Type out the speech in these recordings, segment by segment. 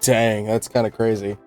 Dang, that's kind of crazy.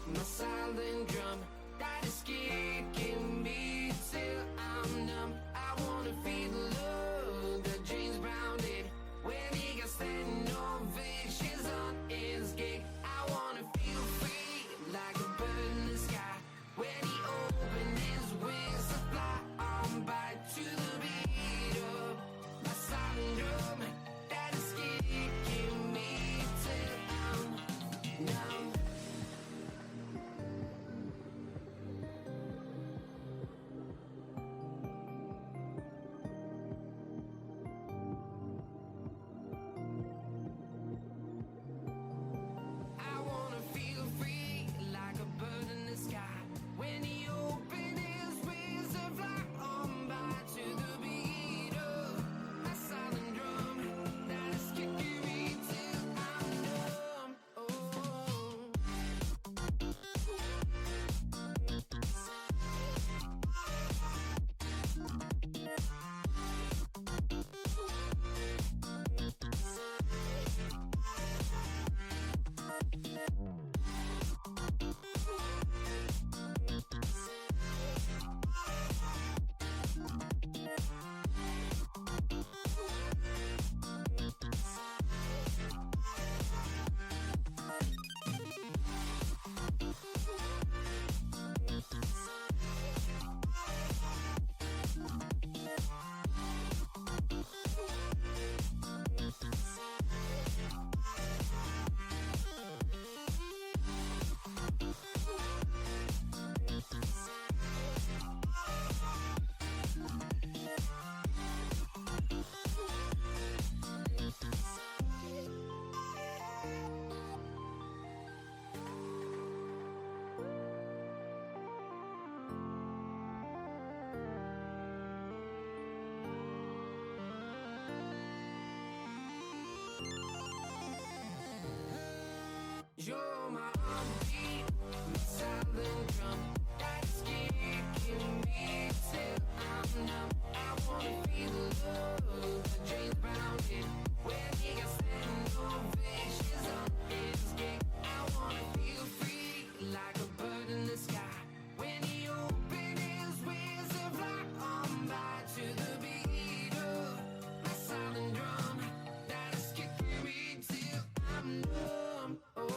My silent drum that is kicking me till I'm numb. I wanna feel the love that James Brown did when he got standing ovations on his gig. I wanna feel free like a bird in the sky when he opened his wings to fly on by to the beat of my silent drum that is kicking me till I'm numb. I wanna feel free like a bird in the sky when he opened his wings to fly on by to the beat of my silent drum that is kicking me till I'm numb. Oh. You're my heartbeat, my silent drum that's kicking me till I'm numb. I wanna feel the love that James Brown did when he got standing ovations on his gig. I wanna feel free like a bird in the sky when he opened his wings to fly on by to the beat of my silent drum that is kicking me till I'm numb. Oh.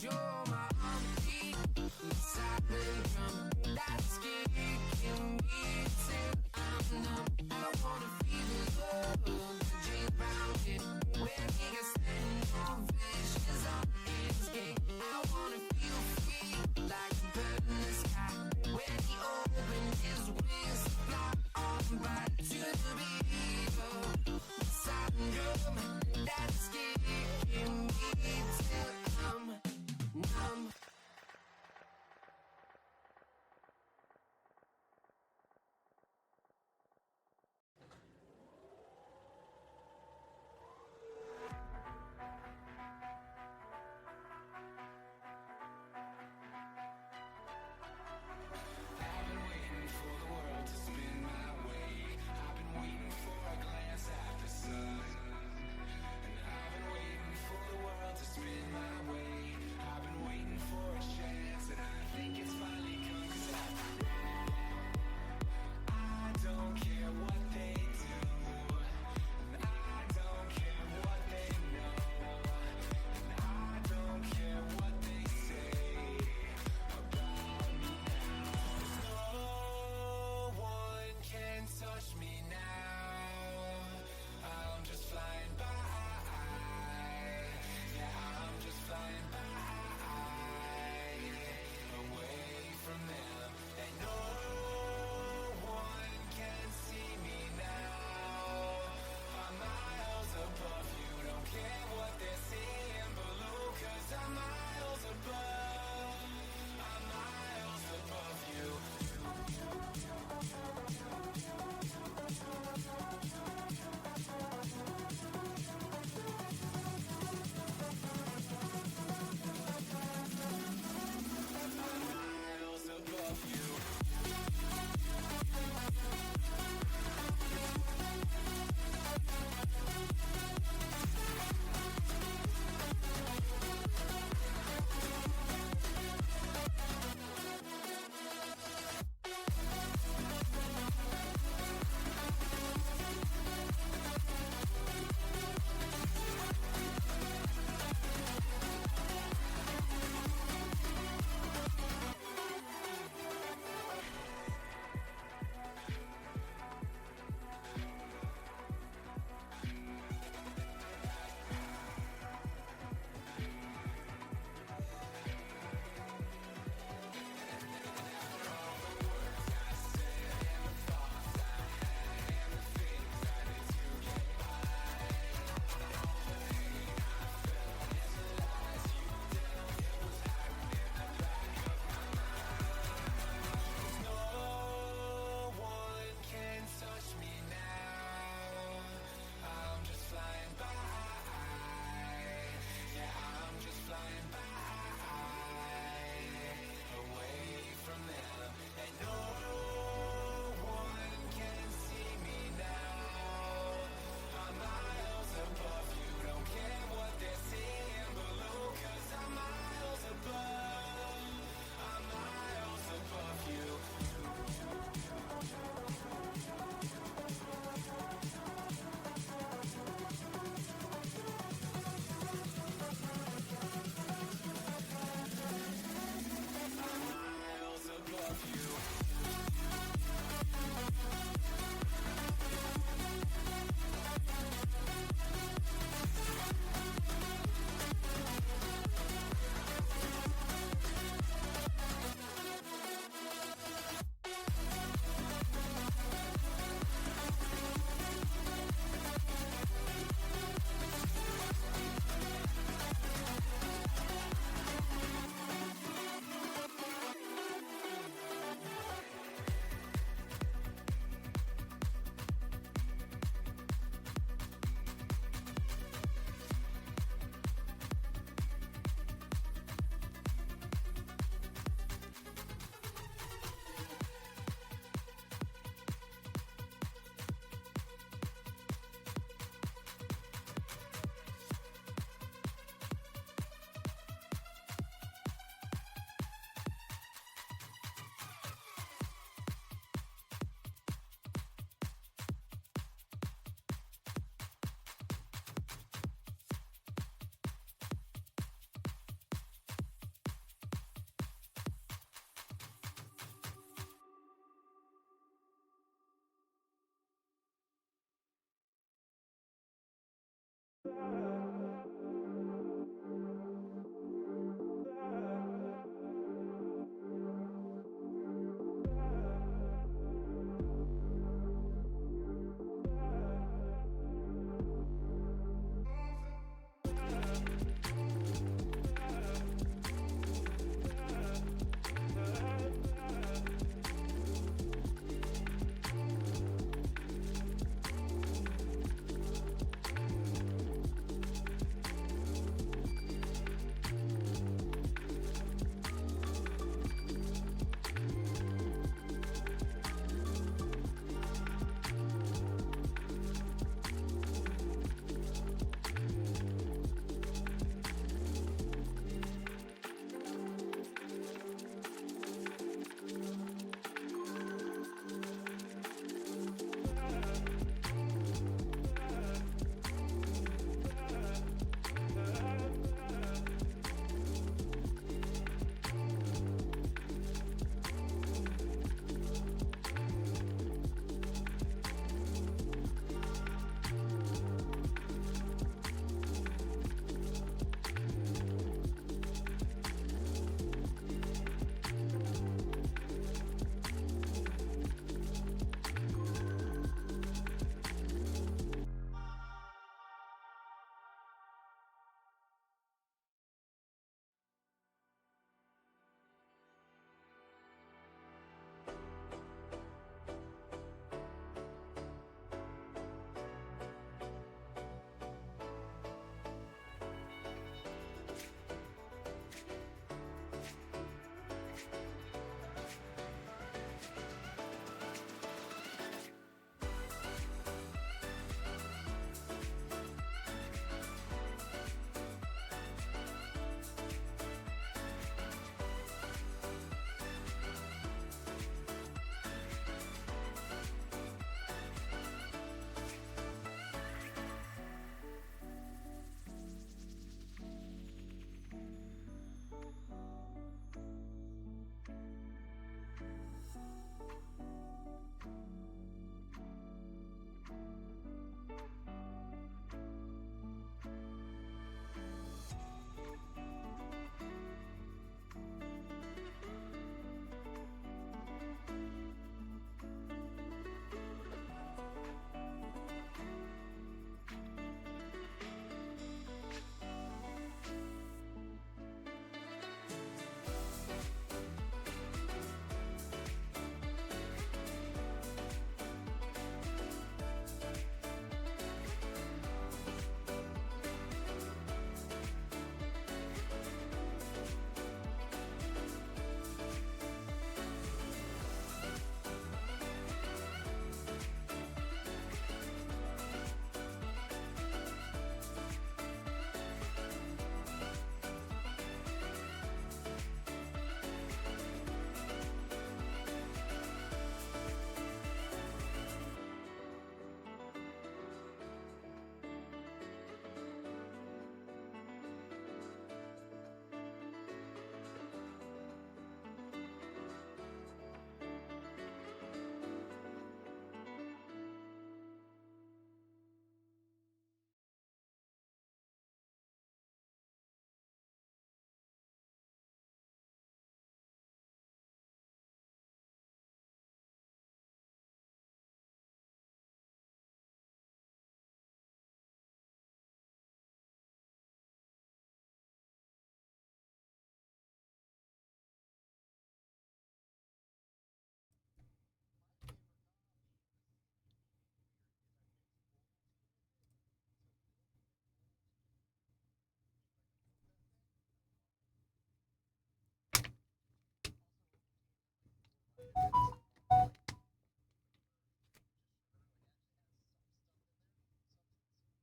You're my heartbeat, my silent drum that's kicking me till I'm numb. I wanna feel the love that James Brown did when he got standing ovations on his gig. I wanna feel free like a bird in the sky when he opened his wings to fly on by to the beat of my silent drum that's kicking me till I'm numb.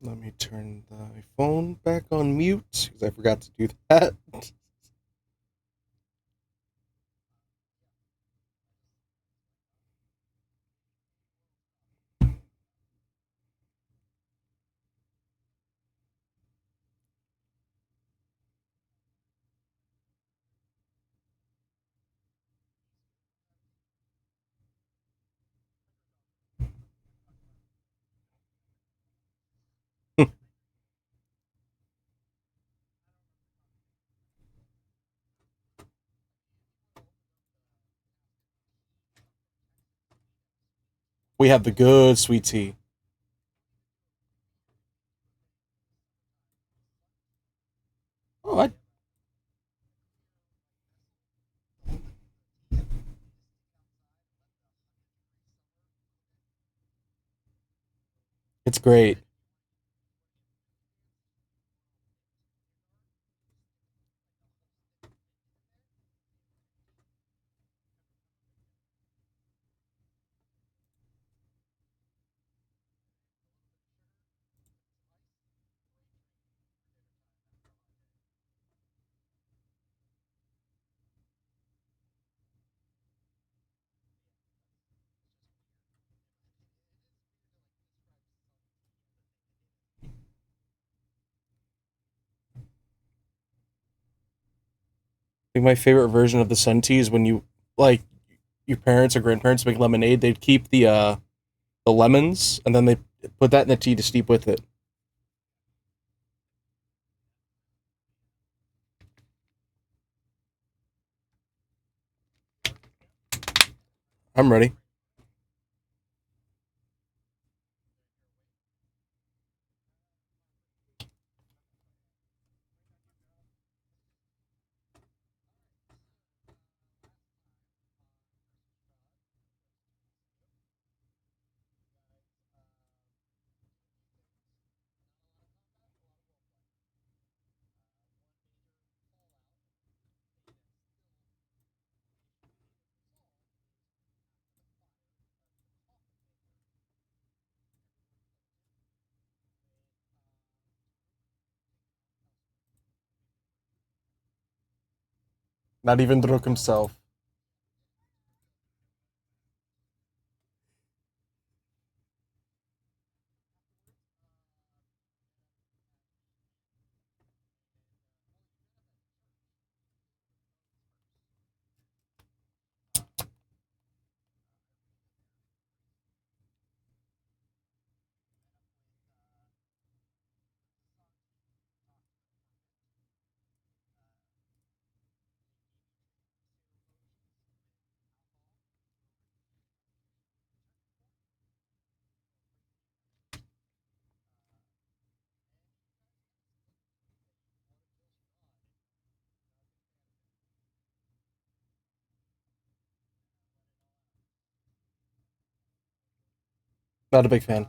Let me turn the phone back on mute because I forgot to do that. We have the good sweet tea. Oh, it's great. I think my favorite version of the sun tea is when you like your parents or grandparents make lemonade. They'd keep the lemons and then they put that in the tea to steep with it. I'm ready. Not even Druk himself. Not a big fan.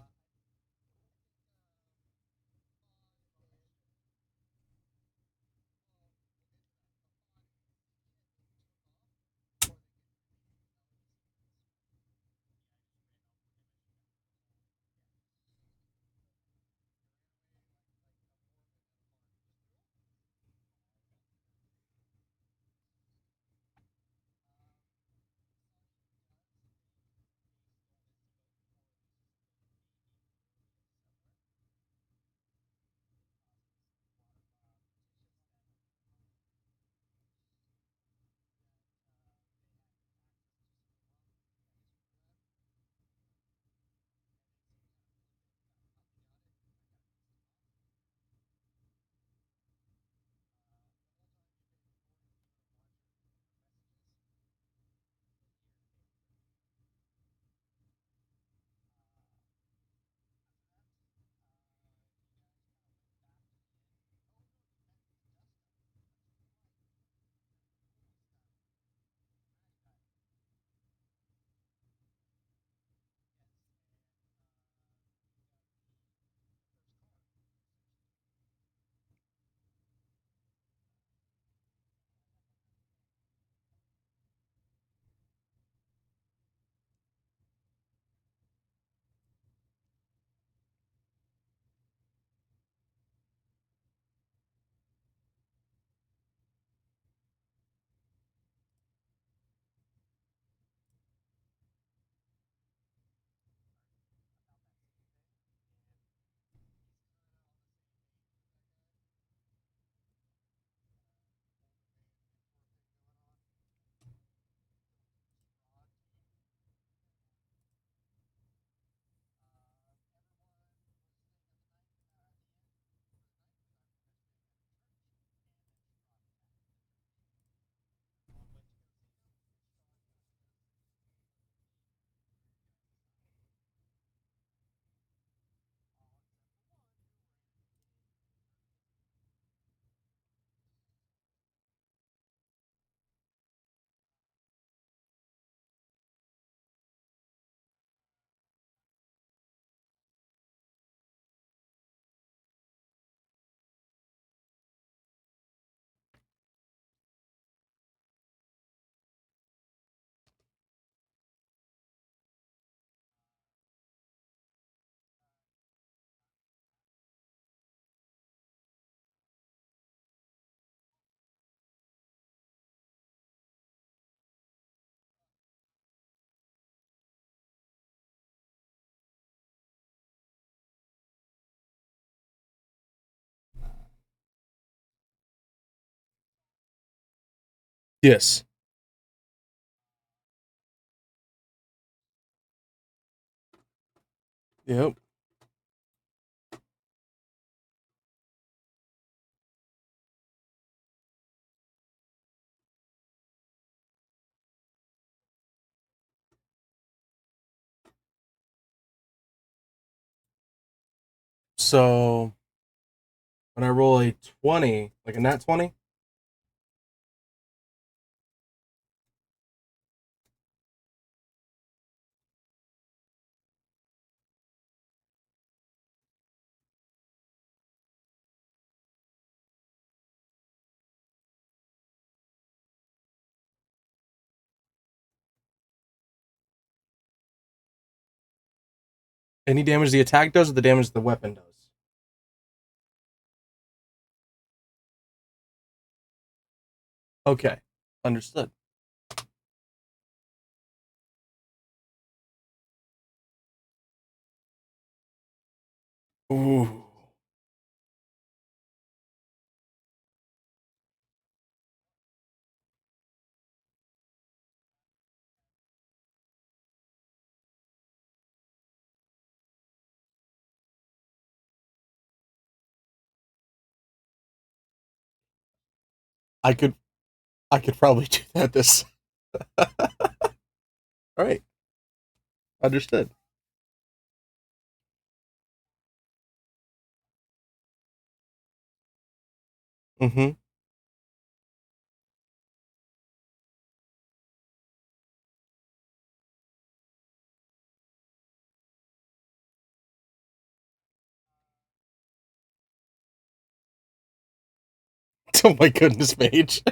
Yes. Yep. So when I roll a 20, like a nat 20, any damage the attack does or the damage the weapon does? Okay. Understood. Ooh. I could I could probably do that this. All right. Understood. Mm-hmm. Oh my goodness, mage.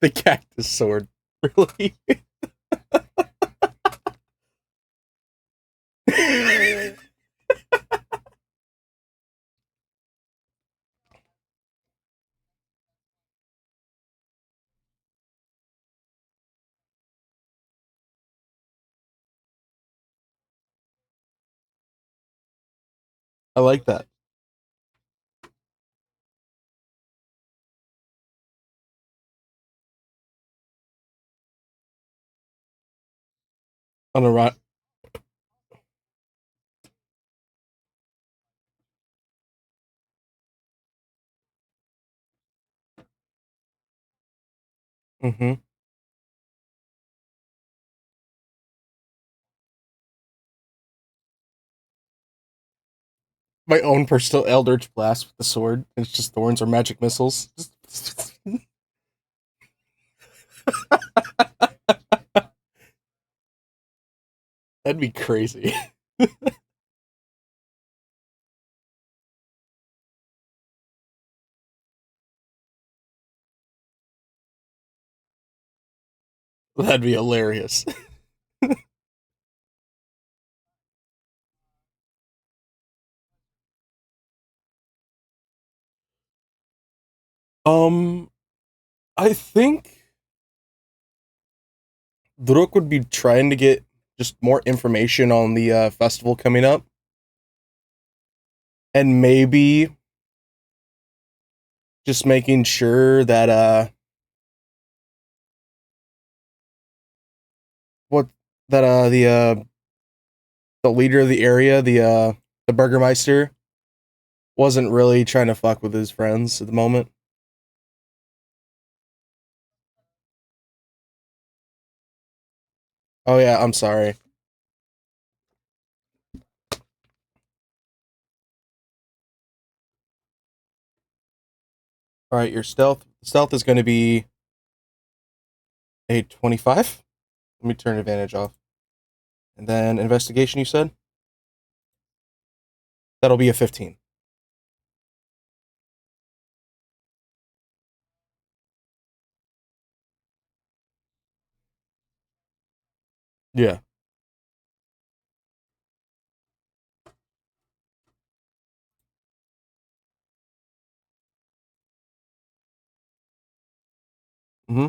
The cactus sword. Really? I like that. On the right. Mm-hmm. My own personal Eldritch Blast with the sword. It's just thorns or magic missiles. That'd be crazy. That'd be hilarious. Um, I think Druk would be trying to get just more information on the festival coming up, and maybe just making sure that what that the leader of the area, the Burgermeister, wasn't really trying to fuck with his friends at the moment. Oh yeah, I'm sorry. All right, your stealth is going to be a 25. Let me turn advantage off. And then investigation, you said that'll be a 15. Yeah. Mm-hmm.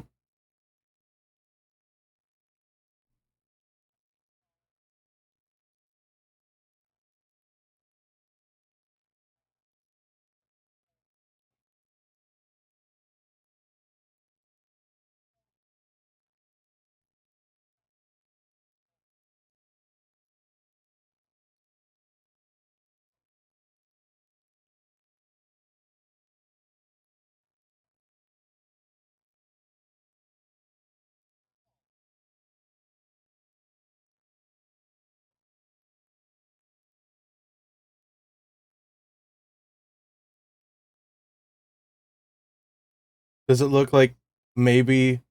Does it look like maybe?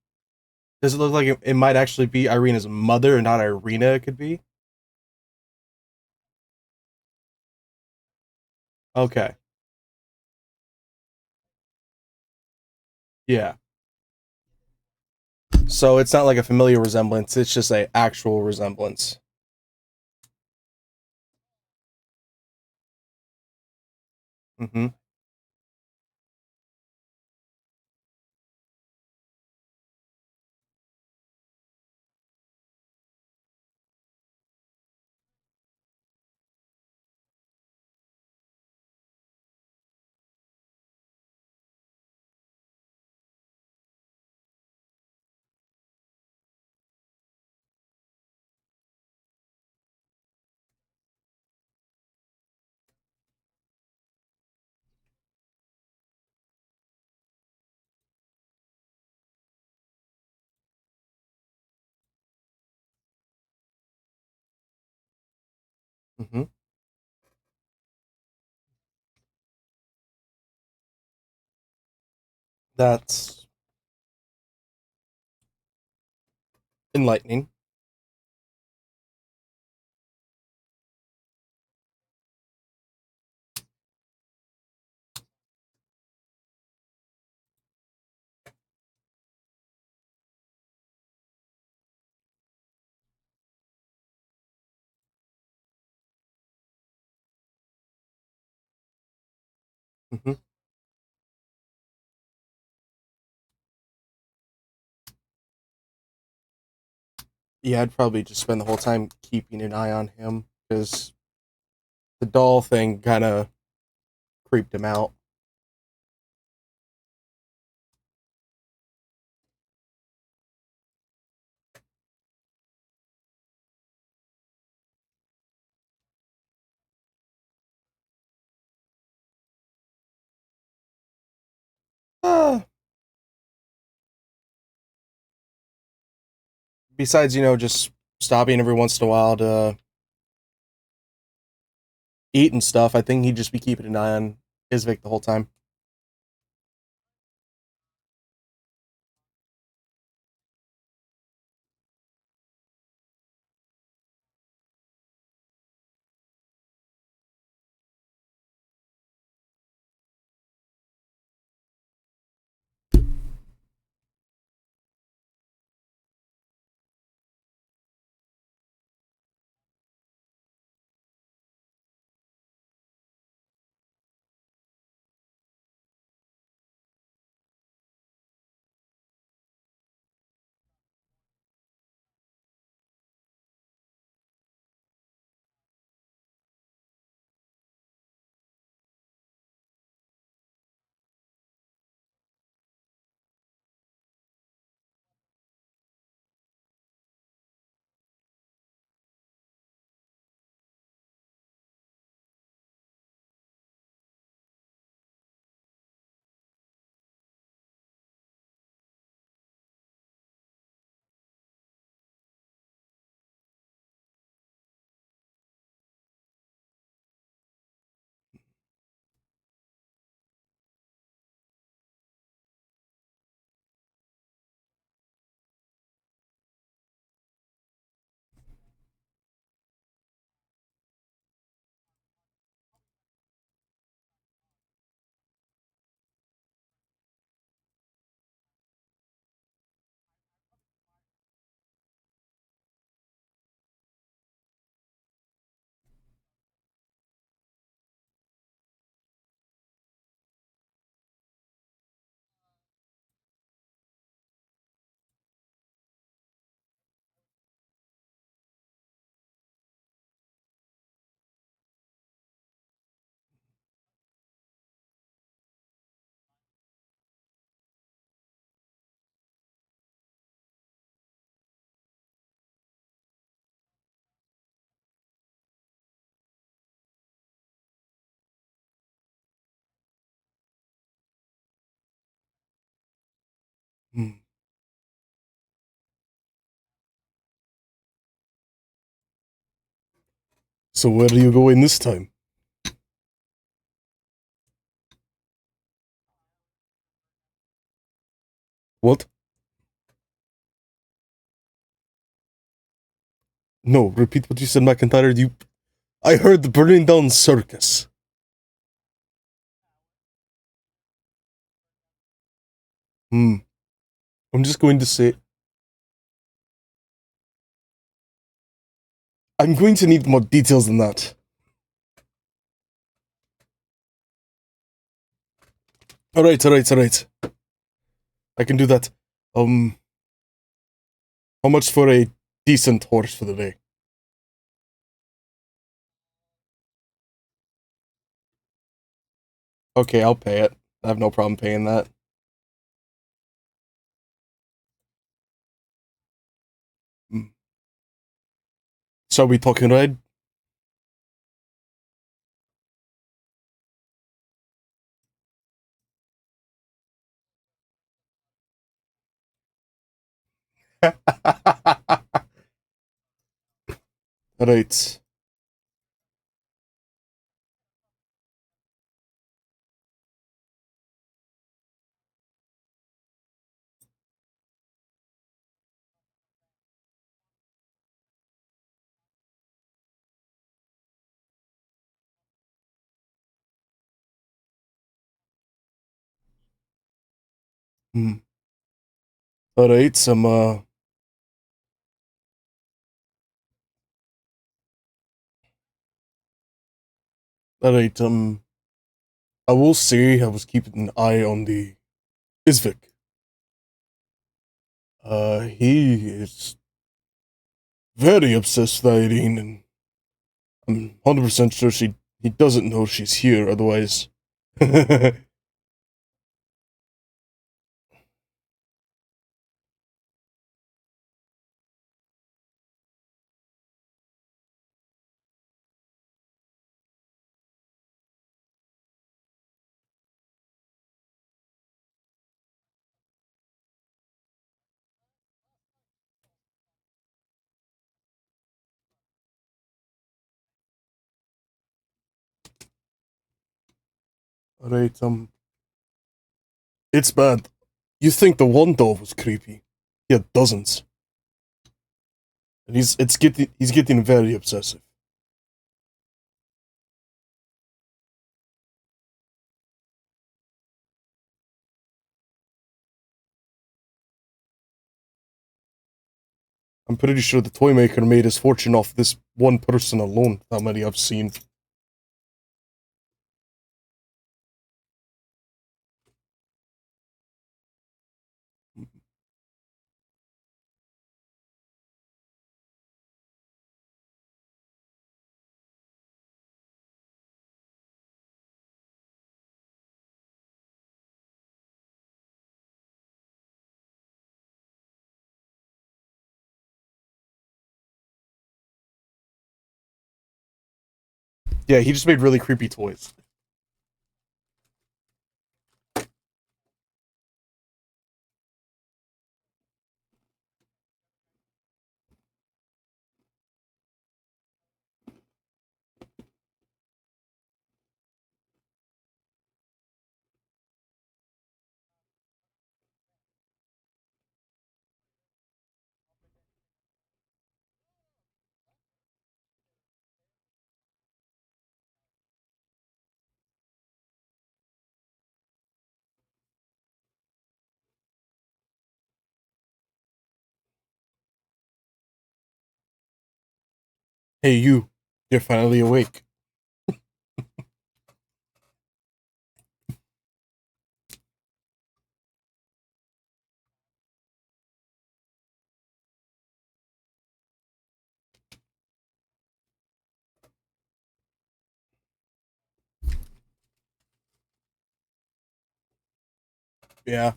Does it look like it might actually be Irina's mother and not Irina? It could be. Okay. Yeah. So it's not like a familiar resemblance. It's just a actual resemblance. Mm-hmm. Mm-hmm. That's enlightening. Mm-hmm. Yeah, I'd probably just spend the whole time keeping an eye on him because the doll thing kind of creeped him out. Uh, Besides, just stopping every once in a while to eat and stuff, I think he'd just be keeping an eye on Isvik the whole time. Hmm. So where are you going this time? What? No, repeat what you said, McIntyre. I heard the burning down circus. Hmm. I'm just going to say. I'm going to need more details than that. Alright. I can do that. How much for a decent horse for the day? Okay, I'll pay it. I have no problem paying that. Hmm. So are we talking ride? Right. Hmm. Alright, alright, I will say I was keeping an eye on the Isvik. He is very obsessed with Irene, and I'm 100% sure he doesn't know she's here, otherwise. Alright, it's bad. You think the one dog was creepy. He had dozens. And he's getting very obsessive. I'm pretty sure the toy maker made his fortune off this one person alone, how many I've seen. Yeah, he just made really creepy toys. Hey, you. You're finally awake. Yeah.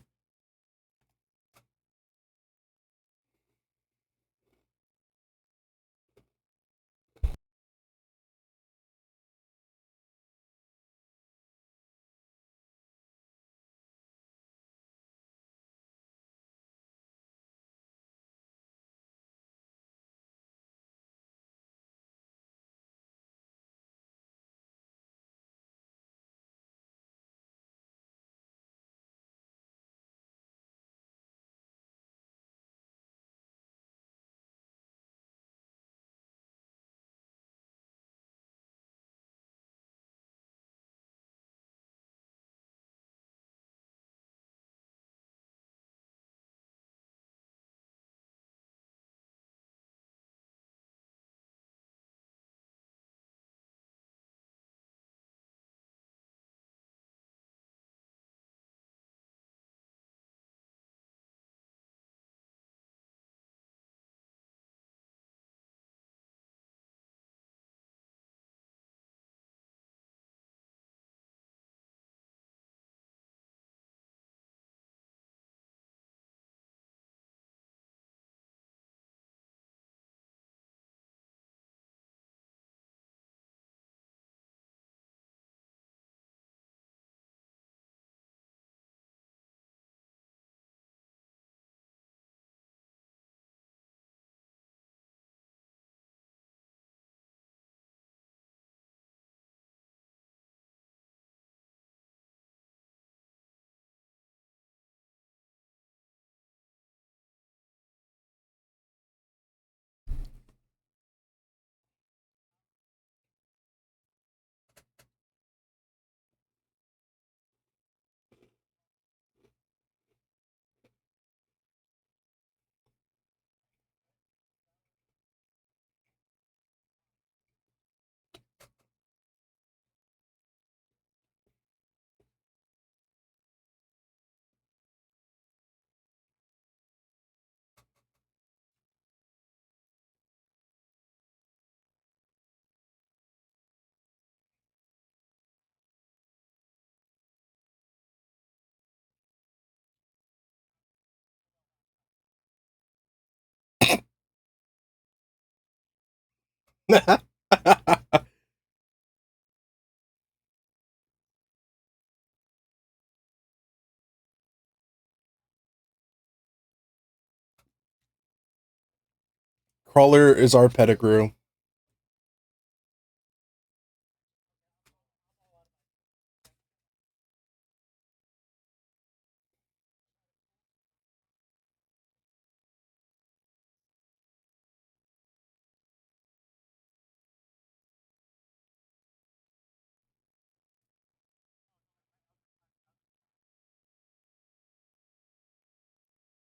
Crawler is our Pettigrew.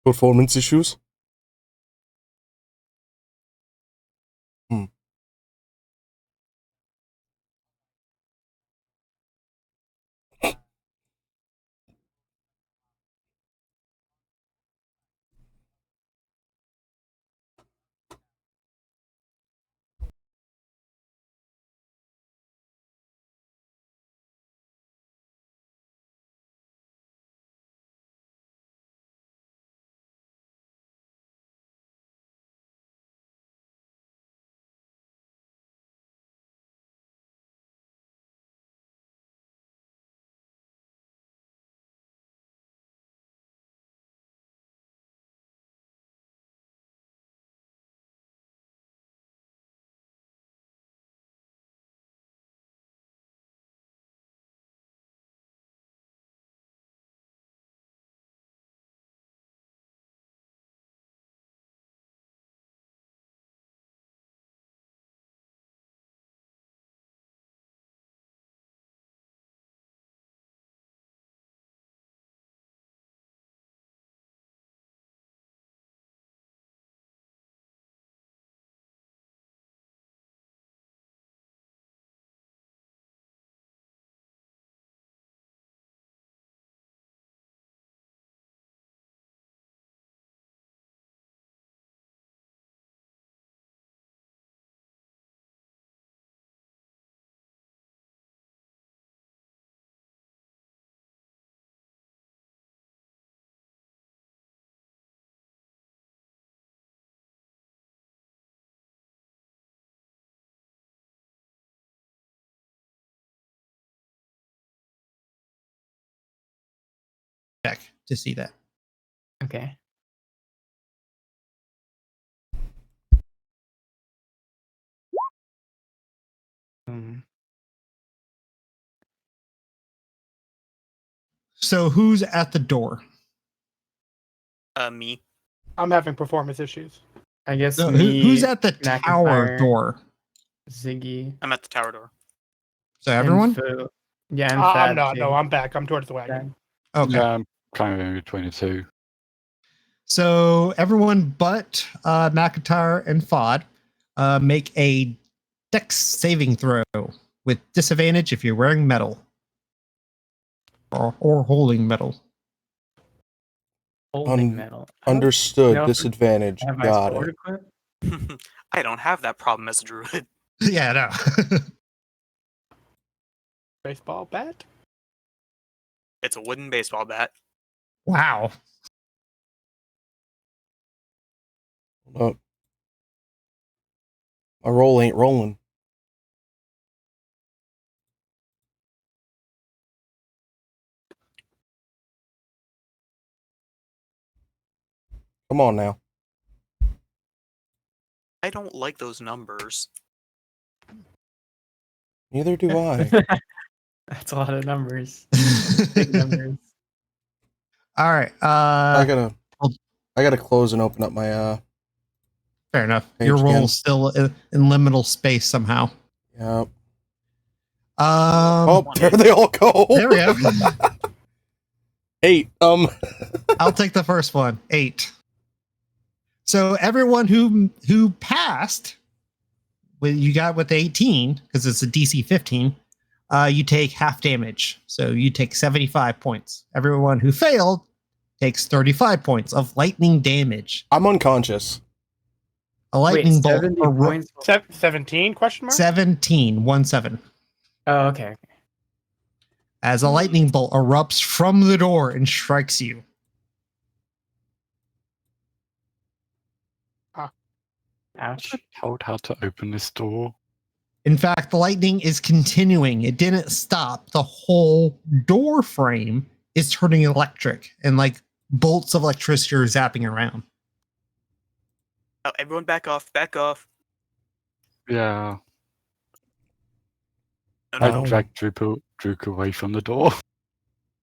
Performance issues? Hmm. Check to see that. Okay. So who's at the door? Me. I'm having performance issues. I guess So me. who's at the tower McIntyre, door? Ziggy. I'm at the tower door. So everyone? Yeah, and I'm Thad, not. too. No, I'm back. I'm towards the wagon. Okay. Yeah, I'm kind of in between the two. So everyone but McIntyre and Fod make a dex saving throw with disadvantage if you're wearing metal or holding metal. Holding metal. Understood. No, Disadvantage. Have my Got sword it. equipped? I don't have that problem as a druid. Yeah, no. Baseball bat. It's a wooden baseball bat. Wow. Hold up. My roll ain't rolling. Come on now. I don't like those numbers. Neither do I. That's a lot of numbers. Big numbers. All right. I gotta close and open up my Fair enough. Page Your again. roll's still in liminal space somehow. Yep. Oh, there they all go. there we go. 8. I'll take the first one. 8. So everyone who passed, you got with 18 because it's a DC 15. You take half damage, so you take 75 points. Everyone who failed takes 35 points of lightning damage. I'm unconscious. A lightning Wait, bolt. 70 points? 17 question mark? 17. Oh, okay. As a lightning bolt erupts from the door and strikes you. Ouch. Told how to open this door. In fact, the lightning is continuing. It didn't stop. The whole door frame is turning electric, and like bolts of electricity are zapping around. Oh, everyone back off, back off. Yeah. No, I no, no. dragged Druk away from the door.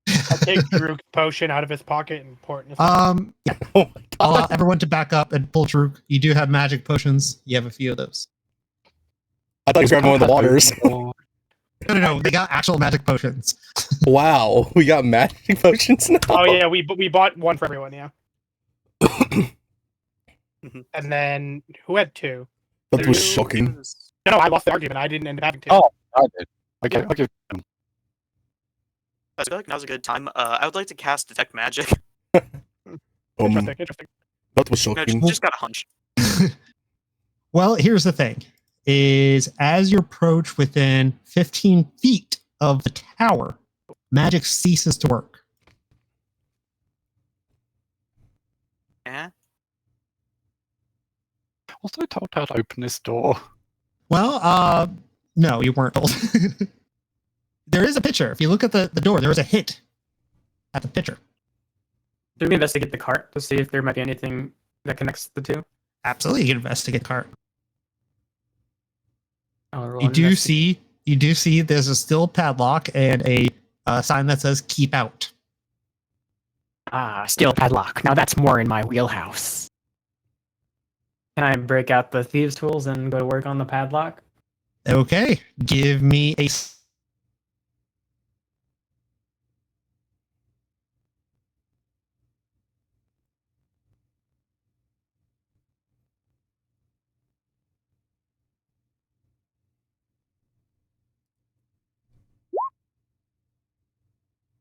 I take Druk's potion out of his pocket and pour it in his Yeah, Oh my I'll allow god. everyone to back up and pull Druk. You do have magic potions. You have a few of those. I thought he was grabbing one of the waters. No, they got actual magic potions. Wow, we got magic potions now. Oh yeah, we bought one for everyone, yeah. And then who had two? That was Two shocking. is- No, I lost the argument. I didn't end up having two. Oh, I did. Okay. I feel like now's a good time. I would like to cast Detect Magic. Interesting. That was No, shocking. just got a hunch. Well, here's the thing: is as you approach within 15 feet of the tower, magic ceases to work. Eh? Also told how to open this door. Well, no, you weren't told. There is a picture. If you look at the door, there is a hit at the picture. Do we investigate the cart to see if there might be anything that connects the two? Absolutely, you can investigate the cart. I'll roll You an do investigate. see there's a steel padlock and a sign that says "Keep Out." Ah, steel padlock. Now that's more in my wheelhouse. Can I break out the thieves' tools and go to work on the padlock? Okay, give me a.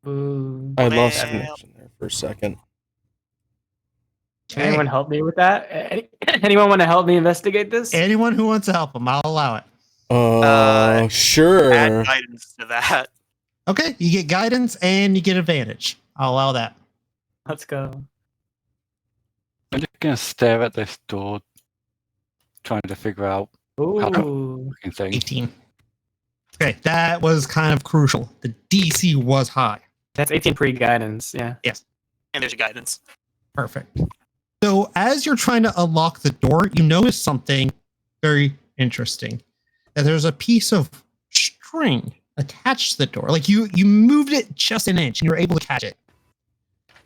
Ooh. I lost Man. connection there for a second. Can anyone help me with that? Anyone want to help me investigate this? Anyone who wants to help them, I'll allow it. Sure. Add guidance to that. Okay, you get guidance and you get advantage. I'll allow that. Let's go. I'm just gonna stare at this door, trying to figure out Ooh. fucking thing. 18. Okay, that was kind of crucial. The DC was high. That's 18 pre-guidance, yeah. And there's your guidance. Perfect. So as you're trying to unlock the door, you notice something very interesting. That there's a piece of string attached to the door. Like you moved it just an inch and you were able to catch it.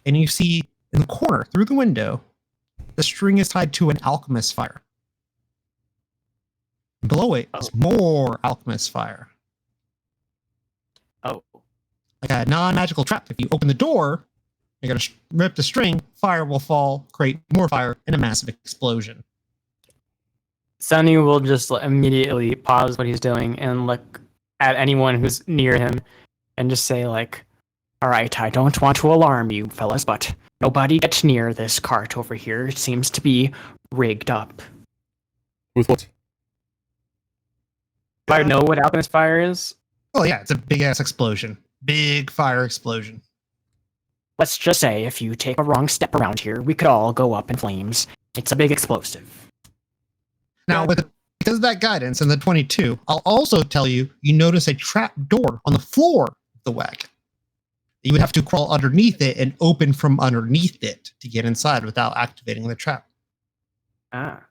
And you see in the corner through the window, the string is tied to an alchemist fire. Below it is more alchemist fire. Oh. Like a non-magical trap. If you open the door, you're going to rip the string, fire will fall, create more fire, and a massive explosion. Sunny will just immediately pause what he's doing and look at anyone who's near him and just say, like, all right, I don't want to alarm you fellas, but nobody gets near this cart over here. It seems to be rigged up. With what? Do I know what alchemist fire is? Oh yeah, it's a big-ass explosion. Big fire explosion. Let's just say if you take a wrong step around here, we could all go up in flames. It's a big explosive. Now, because of that guidance and the 22, I'll also tell you, you notice a trap door on the floor of the wagon. You would have to crawl underneath it and open from underneath it to get inside without activating the trap. Ah.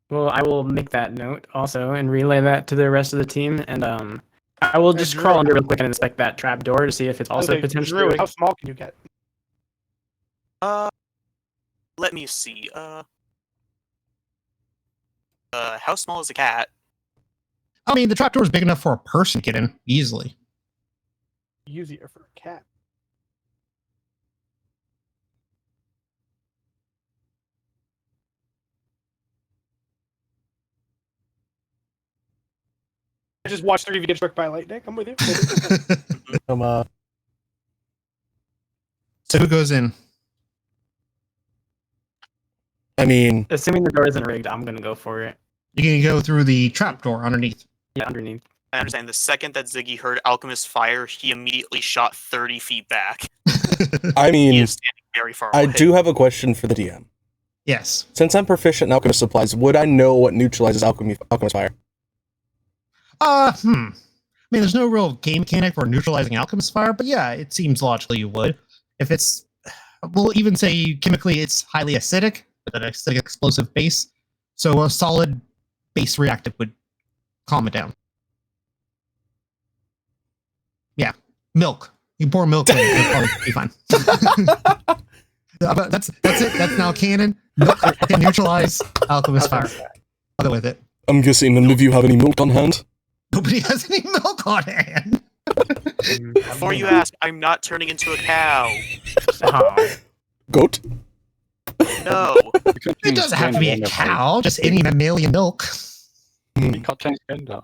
Well, I will make that note also and relay that to the rest of the team. And I will just crawl under real quick and inspect that trap door to see if it's also potentially. Druid, how small can you get? Let me see. How small is a cat? I mean, the trap door is big enough for a person to get in easily. Easier for a cat. I just watched 3 of you get struck by lightning. I'm with you. So who goes in? I mean, Assuming the door isn't rigged, I'm gonna go for it. You can go through the trap door underneath. Yeah, underneath. I understand. The second that Ziggy heard Alchemist fire, he immediately shot 30 feet back. I He mean, is standing very far away. I do have a question for the DM. Yes. Since I'm proficient in alchemist supplies, would I know what neutralizes alchemist fire? I mean, there's no real game mechanic for neutralizing alchemist fire, but yeah, it seems logically you would. If it's, we'll even say chemically it's highly acidic, with an acidic explosive base, so a solid base reactive would calm it down. Yeah, milk. You pour milk in it, it'll probably be fine. But that's it. That's now canon. Milk can neutralize alchemist fire. Other with it. I'm guessing none of you have any milk on hand. Nobody has any milk on hand. Before you ask, I'm not turning into a cow. Oh. Goat? No. It doesn't have to be a cow, just any mammalian milk. You can't change gender.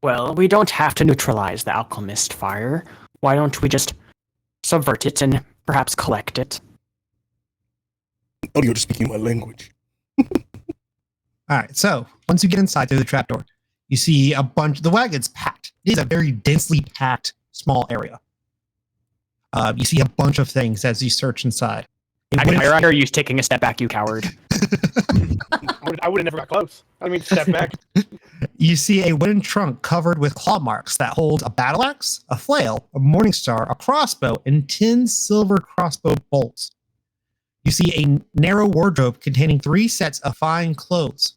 Well, we don't have to neutralize the alchemist fire. Why don't we just subvert it and perhaps collect it? Oh, you're just speaking my language. All right, so once you get inside through the trapdoor, you see a bunch. The wagon's packed. It is a very densely packed small area. You see a bunch of things as you search inside. I hear you taking a step back, you coward. I would have never got close. I mean, step back. You see a wooden trunk covered with claw marks that holds a battle axe, a flail, a morning star, a crossbow, and 10 silver crossbow bolts. You see a narrow wardrobe containing 3 sets of fine clothes,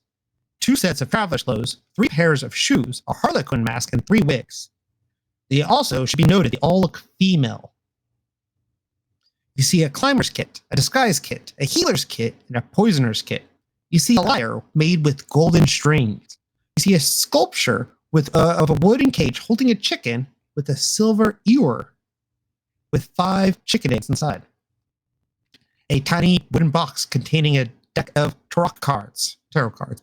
2 sets of traveler's clothes, 3 pairs of shoes, a harlequin mask, and 3 wigs. They also should be noted, they all look female. You see a climber's kit, a disguise kit, a healer's kit, and a poisoner's kit. You see a lyre made with golden strings. You see a sculpture of a wooden cage holding a chicken with a silver ewer with 5 chicken eggs inside. A tiny wooden box containing a deck of tarot cards,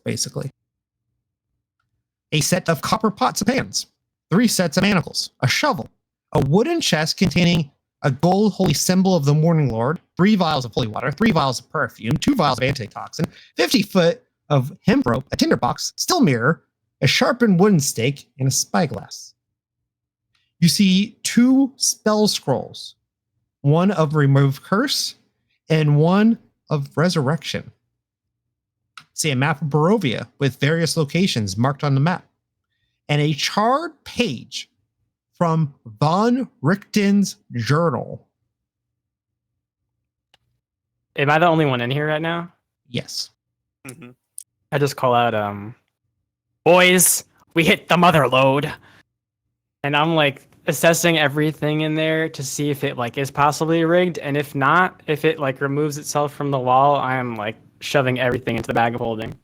basically. A set of copper pots and pans, 3 sets of manacles, a shovel, a wooden chest containing a gold holy symbol of the Morning Lord, 3 vials of holy water, 3 vials of perfume, 2 vials of antitoxin, 50 foot of hemp rope, a tinderbox, steel mirror, a sharpened wooden stake, and a spyglass. You see 2 spell scrolls, one of remove curse and one of resurrection. See a map of Barovia with various locations marked on the map, and a charred page from Von Richten's journal. Am I the only one in here right now? Yes. Mm-hmm. I just call out, boys, we hit the mother lode. And I'm like assessing everything in there to see if it like is possibly rigged. And if not, if it like removes itself from the wall, I am like shoving everything into the bag of holding.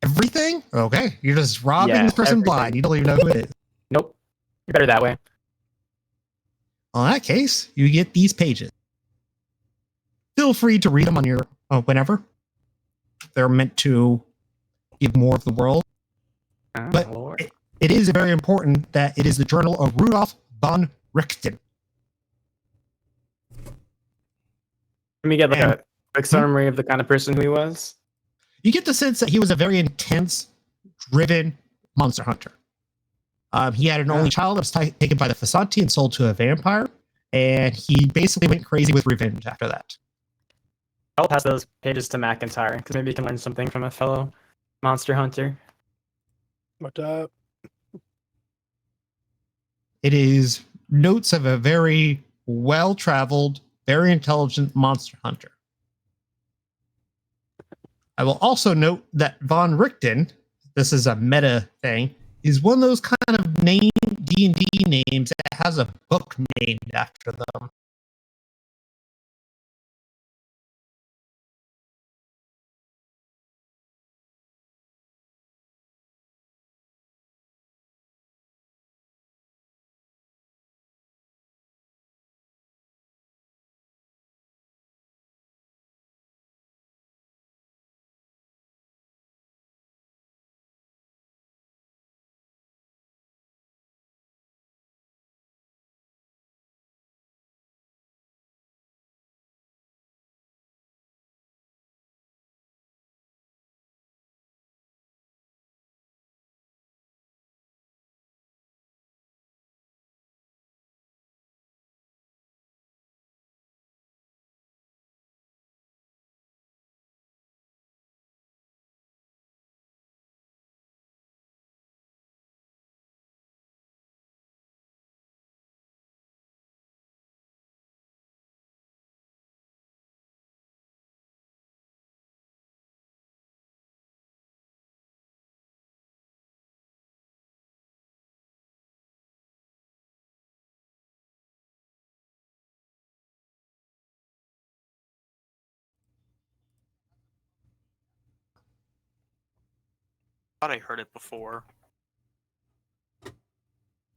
Everything? Okay. You're just robbing Yeah, this person everything. blind. You don't even know who it is. Nope. You're better that way. Well, in that case, you get these pages. Feel free to read them on your whenever. They're meant to give more of the world. Oh, But Lord. it is very important that it is the journal of Rudolf von Richten. Let me get like And- a quick summary of the kind of person who he was. You get the sense that he was a very intense, driven monster hunter. He had an only child that was taken by the Fasanti and sold to a vampire, and he basically went crazy with revenge after that. I'll pass those pages to McIntyre because maybe he can learn something from a fellow monster hunter. But It is notes of a very well-traveled, very intelligent monster hunter. I will also note that Von Richten, this is a meta thing, is one of those kind of name D&D names that has a book named after them. thought I heard it before.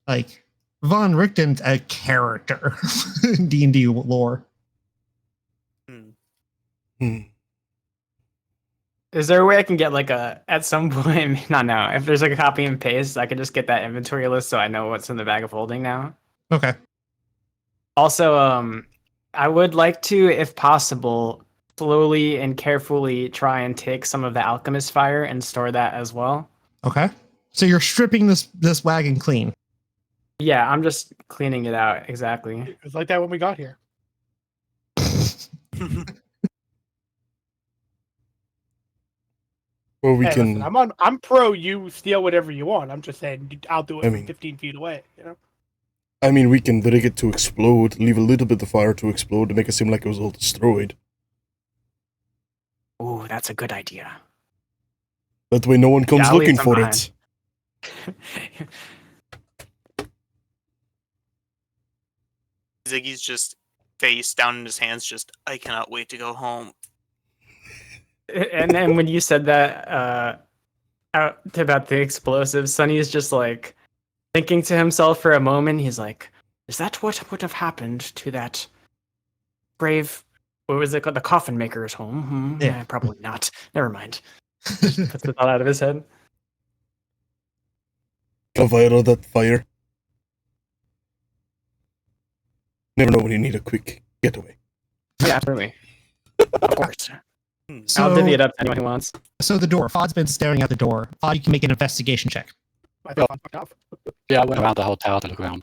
Like Von Richten's a character in D&D lore. Hmm. Is there a way I can get like at some point? Not now. If there's like a copy and paste, I can just get that inventory list so I know what's in the bag of holding now. Okay. Also, I would like to, if possible, slowly and carefully try and take some of the alchemist fire and store that as well. Okay. So you're stripping this wagon clean. Yeah, I'm just cleaning it out. Exactly. It was like that when we got here. Or we Hey, can. listen, I'm pro you steal whatever you want. I'm just saying I'll do it I from mean- 15 feet away. You know. I mean, we can rig it to explode, leave a little bit of fire to explode to make it seem like it was all destroyed. Ooh, that's a good idea. That way, no one comes I'll leave looking some for behind. it. Ziggy's just face down in his hands, just, I cannot wait to go home. And then when you said that about the explosives, Sonny's just like thinking to himself for a moment. He's like, "Is that what would have happened to that grave? What was it called? The coffin maker's home? Yeah. Probably not. Never mind." Puts the thought out of his head. Cover all that fire. Never know when you need a quick getaway. Yeah, absolutely. Of course. So, I'll divvy it up to anyone who wants. So the door. Fod's been staring at the door. Fod, you can make an investigation check. I thought I fucked off. Yeah, I went around the whole tower to look around.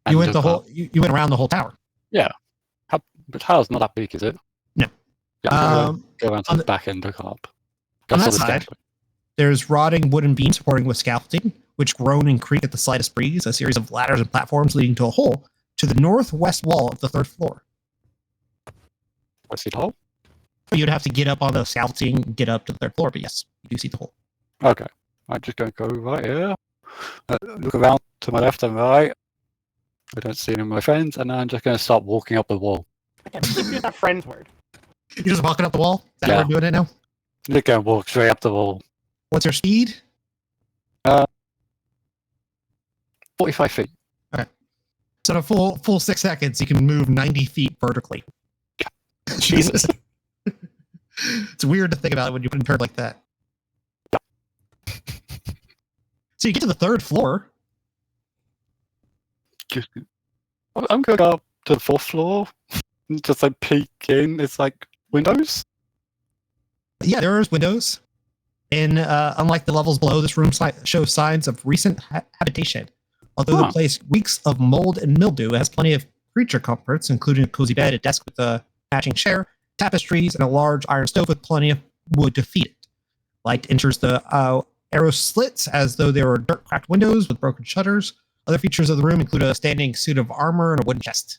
And You went the look whole. up. You went around the whole tower. The tower's not that big, is it? No. Yeah, go around to on the the- back end, look up. on That's that all the side, scaffolding. There's rotting wooden beams supporting with scaffolding, which groan and creak at the slightest breeze. A series of ladders and platforms leading to a hole to the northwest wall of the third floor. I see the hole? You'd have to get up on the scaffolding and get up to the third floor, but yes, you do see the hole. Okay. I'm just going to go right here. Look around to my left and right. I don't see any of my friends, and then I'm just going to start walking up the wall. Again, use that friend's word. You're just walking up the wall? Is that Yeah. how we're doing it now? Just going to walk straight up the wall. What's your speed? 45 feet. So in a full 6 seconds, you can move 90 feet vertically. Jesus. It's weird to think about it when you put it in terms like that. So you get to the third floor. I'm going up to the fourth floor. Just like peek in. It's like windows. Yeah, there is windows. And unlike the levels below, this room shows signs of recent habitation. Although the Huh. place reeks of mold and mildew, it has plenty of creature comforts, including a cozy bed, a desk with a matching chair, tapestries, and a large iron stove with plenty of wood to feed it. Light enters the arrow slits as though they were dirt cracked windows with broken shutters. Other features of the room include a standing suit of armor and a wooden chest.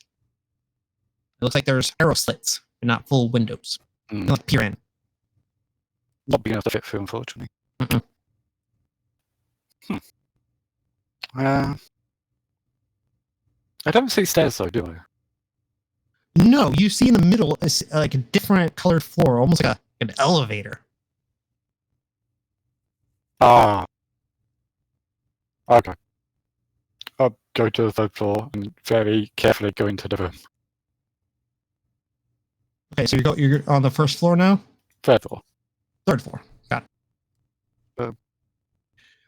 It looks like there's arrow slits, but not full windows. You Mm, can, like, peer in. not big enough to fit through, unfortunately. Mm-mm. I don't see stairs though, do I? No, you see in the middle is like a different colored floor, almost like an elevator. Ah. Okay. I'll go to the third floor and very carefully go into the room. Okay, so you're on the first floor now? Third floor. Third floor. Got it. Uh,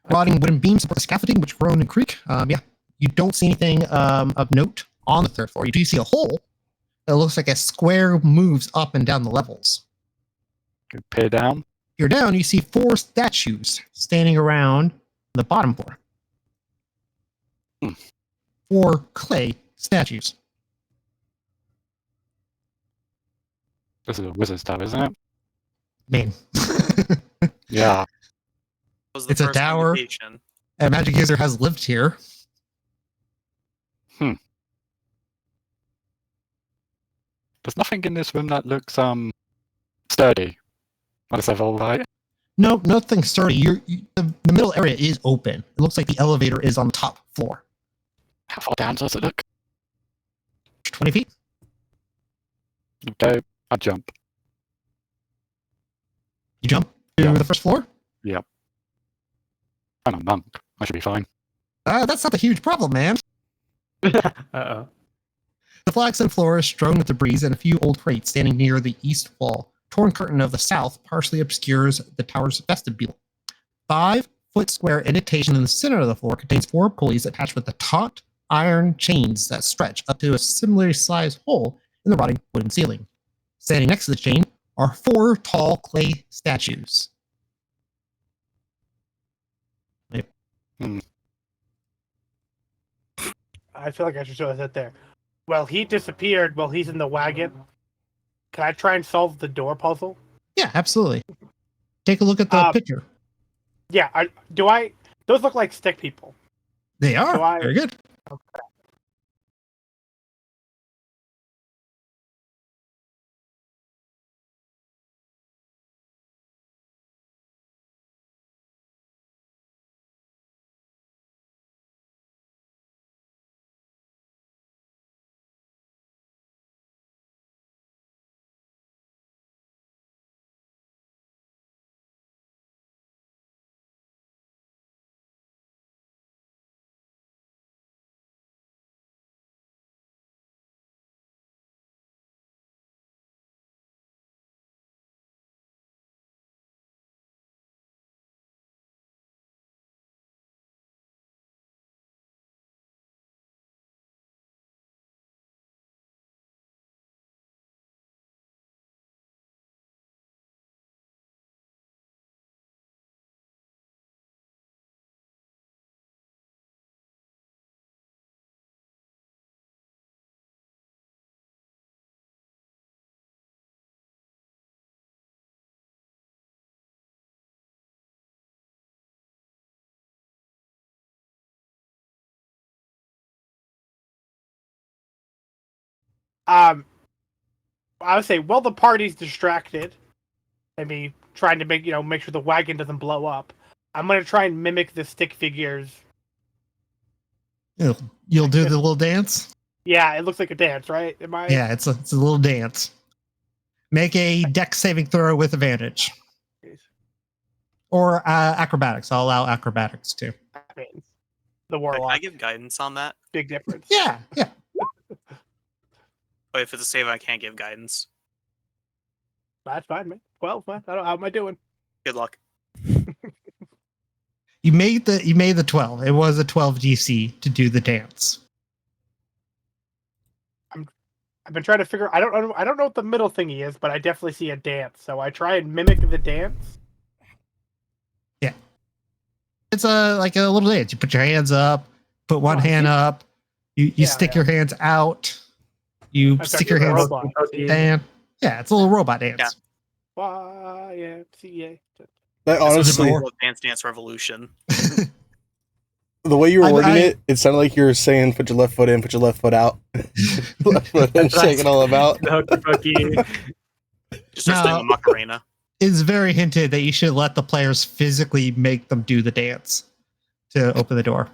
Rotting wooden beams support the scaffolding, which groan and creak. Yeah. You don't see anything of note on the third floor. You do see a hole that looks like a square moves up and down the levels. Peer down. You're down, you see 4 statues standing around the bottom floor. Hmm. 4 clay statues. This is a wizard's tower, isn't it? Man. Yeah. Was the It's a first tower. indication. A magic user has lived here. There's nothing in this room that looks sturdy. Unless I've all right. No, nothing sturdy. The middle area is open. It looks like the elevator is on the top floor. How far down does it look? 20 feet. Okay, I jump. You jump to Yeah. the first floor? Yep. I'm a monk. I should be fine. That's not a huge problem, man. Uh-oh. The flags and floor is strewn with debris and a few old crates standing near the east wall. Torn curtain of the south partially obscures the tower's vestibule. 5-foot square indentation in the center of the floor contains 4 pulleys attached with the taut iron chains that stretch up to a similarly sized hole in the rotting wooden ceiling. Standing next to the chain are 4 tall clay statues. I feel like I should show that there. Well, he disappeared while he's in the wagon. Can I try and solve the door puzzle? Yeah, absolutely. Take a look at the picture. Yeah. Those look like stick people. They are. Do I- Very good. Okay. I would say, while the party's distracted, and me trying to make sure the wagon doesn't blow up, I'm gonna try and mimic the stick figures. You'll do the little dance? Yeah, it looks like a dance, right? Am I? Yeah, it's a little dance. Make a dex saving throw with advantage. Or acrobatics. I'll allow acrobatics too. I mean, the Can warlock. I give guidance on that? Big difference. Yeah. But if it's a save, I can't give guidance. That's fine, man. 12, man. I don't. How am I doing? Good luck. You made the 12. It was a 12 DC to do the dance. I've been trying to figure. I don't know what the middle thingy is, but I definitely see a dance. So I try and mimic the dance. Yeah. It's like a little dance. You put your hands up, put one hand up, you stick your hands out, you stick your hands down. Yeah, it's a little robot dance. Yeah. YMCA. That honestly, Dance Revolution. the way you were wording it sounded like you were saying, "Put your left foot in, put your left foot out, left foot in, shake it all about." Just start doing the Macarena. It's very hinted that you should let the players physically make them do the dance to open the door.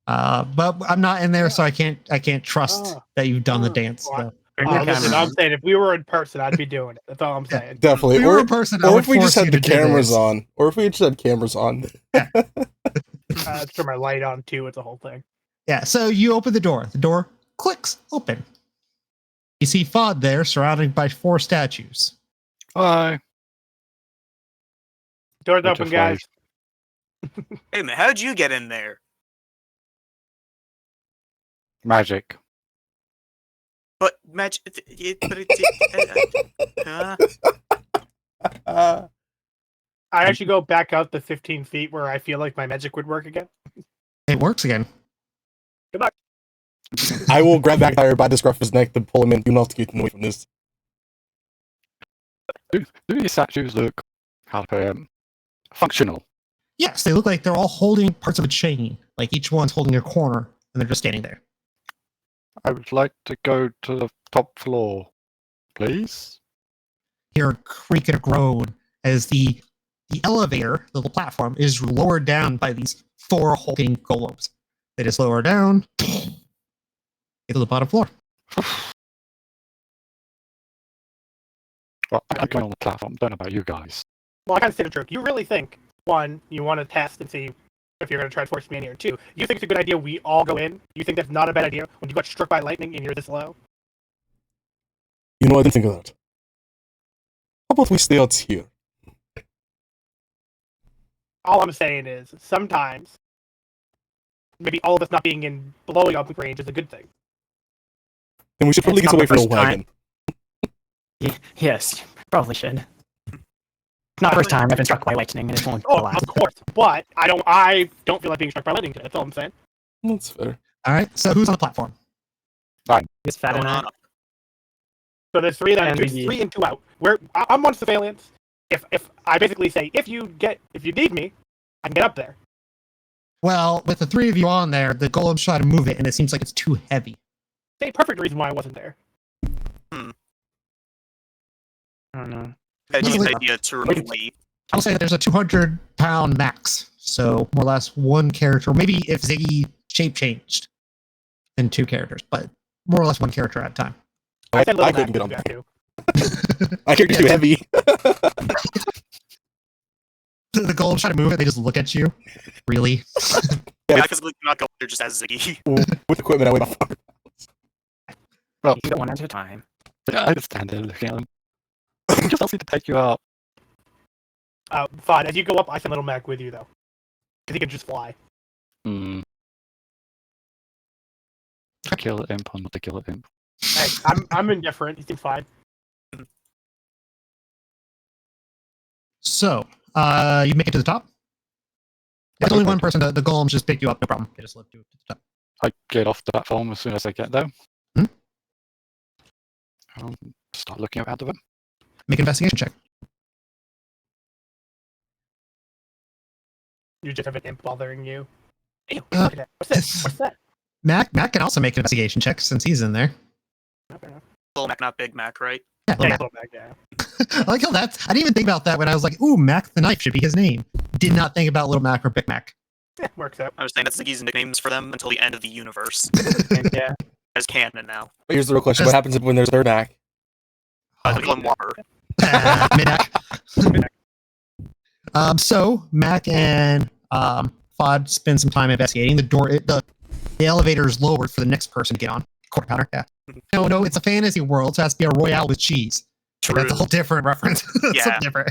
But I'm not in there, so I can't trust that you've done the dance. So. Listen, I'm saying if we were in person, I'd be doing it. That's all I'm saying. Definitely. If we were in person, I or would if we just force had you the to do cameras this. on. Or if we just had cameras on. Turn my light on too. It's a whole thing. Yeah, so you open the door. The door clicks open. You see Fod there, surrounded by 4 statues. Hi. Doors Which open, are guys. Hey man, how'd you get in there? Magic. But match. Huh? I actually go back out the 15 feet where I feel like my magic would work again. It works again. Good luck. I will grab that guy by the scruff of his neck to pull him in. You know to keep him away from this. Do these statues look functional? Yes, they look like they're all holding parts of a chain. Like each one's holding a corner, and they're just standing there. I would like to go to the top floor, please. Hear a creak and a groan as the elevator, the little platform, is lowered down by these 4 hulking golems. They just lower down into the bottom floor. Well, I'm going on the platform. Don't know about you guys. Well, I kind of say the joke. You really think, one, you want to test and see if you're going to try to force me in here too. You think it's a good idea we all go in? You think that's not a bad idea when you got struck by lightning and you're this low? You know, I didn't think of that. How about we stay out here? All I'm saying is sometimes maybe all of us not being in blowing up range is a good thing. And we should probably It's get not away the from the first time. wagon. Yes, probably should. Not the first time I've been struck by lightning, and it won't Oh, last. of course, but I don't feel like being struck by lightning today. That's all I'm saying. That's fair. All right. So who's on the platform? It's fat Going enough. on. So there's three that And there's the- 3 and 2 out. I'm on surveillance. If I basically say if you need me, I can get up there. Well, with the 3 of you on there, the golems try to move it, and it seems like it's too heavy. A perfect reason why I wasn't there. I don't know. I just Usually- an idea to remove me. I'll say that there's a 200-pound max, so more or less one character. Maybe if Ziggy shape changed, then 2 characters, but more or less 1 character at a time. I said little couldn't get Mac on too. I can't get too heavy. The golems try to move it; they just look at you. Really? I physically cannot go there just as Ziggy. With equipment, I weigh about 4 Well, You go one at a time. I just stand there looking at them. Just ask me to take you out. Fine. As you go up, I send little Mac with you though, because he can just fly. Hmm. To kill imp or not to kill imp? Hey, I'm indifferent. He seems fine. So, you make it to the top. There's only one person. The golems just pick you up. No problem. They just lift you to the top. I get off the platform as soon as I get there. Hmm? I'll start looking around the room. Make an investigation check. You just have an imp bothering you. Ew, Uh, look at that. What's this? What's that? Mac can also make an investigation check since he's in there. Not fair enough. Little Mac, not Big Mac, right? Yeah, Yeah, Mac. little Mac, yeah. I like how that's. I didn't even think about that when I was like, "Ooh, Mac the Knife should be his name." Did not think about Little Mac or Big Mac. Yeah, works out. I was saying that's Ziggy's nicknames for them until the end of the universe. And yeah, As canon now. But here's the real question: what happens when there's third act? We call him Whopper. Mid-Mac. So Mac and Fod spend some time investigating. The elevator is lowered for the next person to get on. Quarter pounder, yeah. No, it's a fantasy world, so it has to be a Royale with cheese. So that's a whole different reference. Yeah. Something different.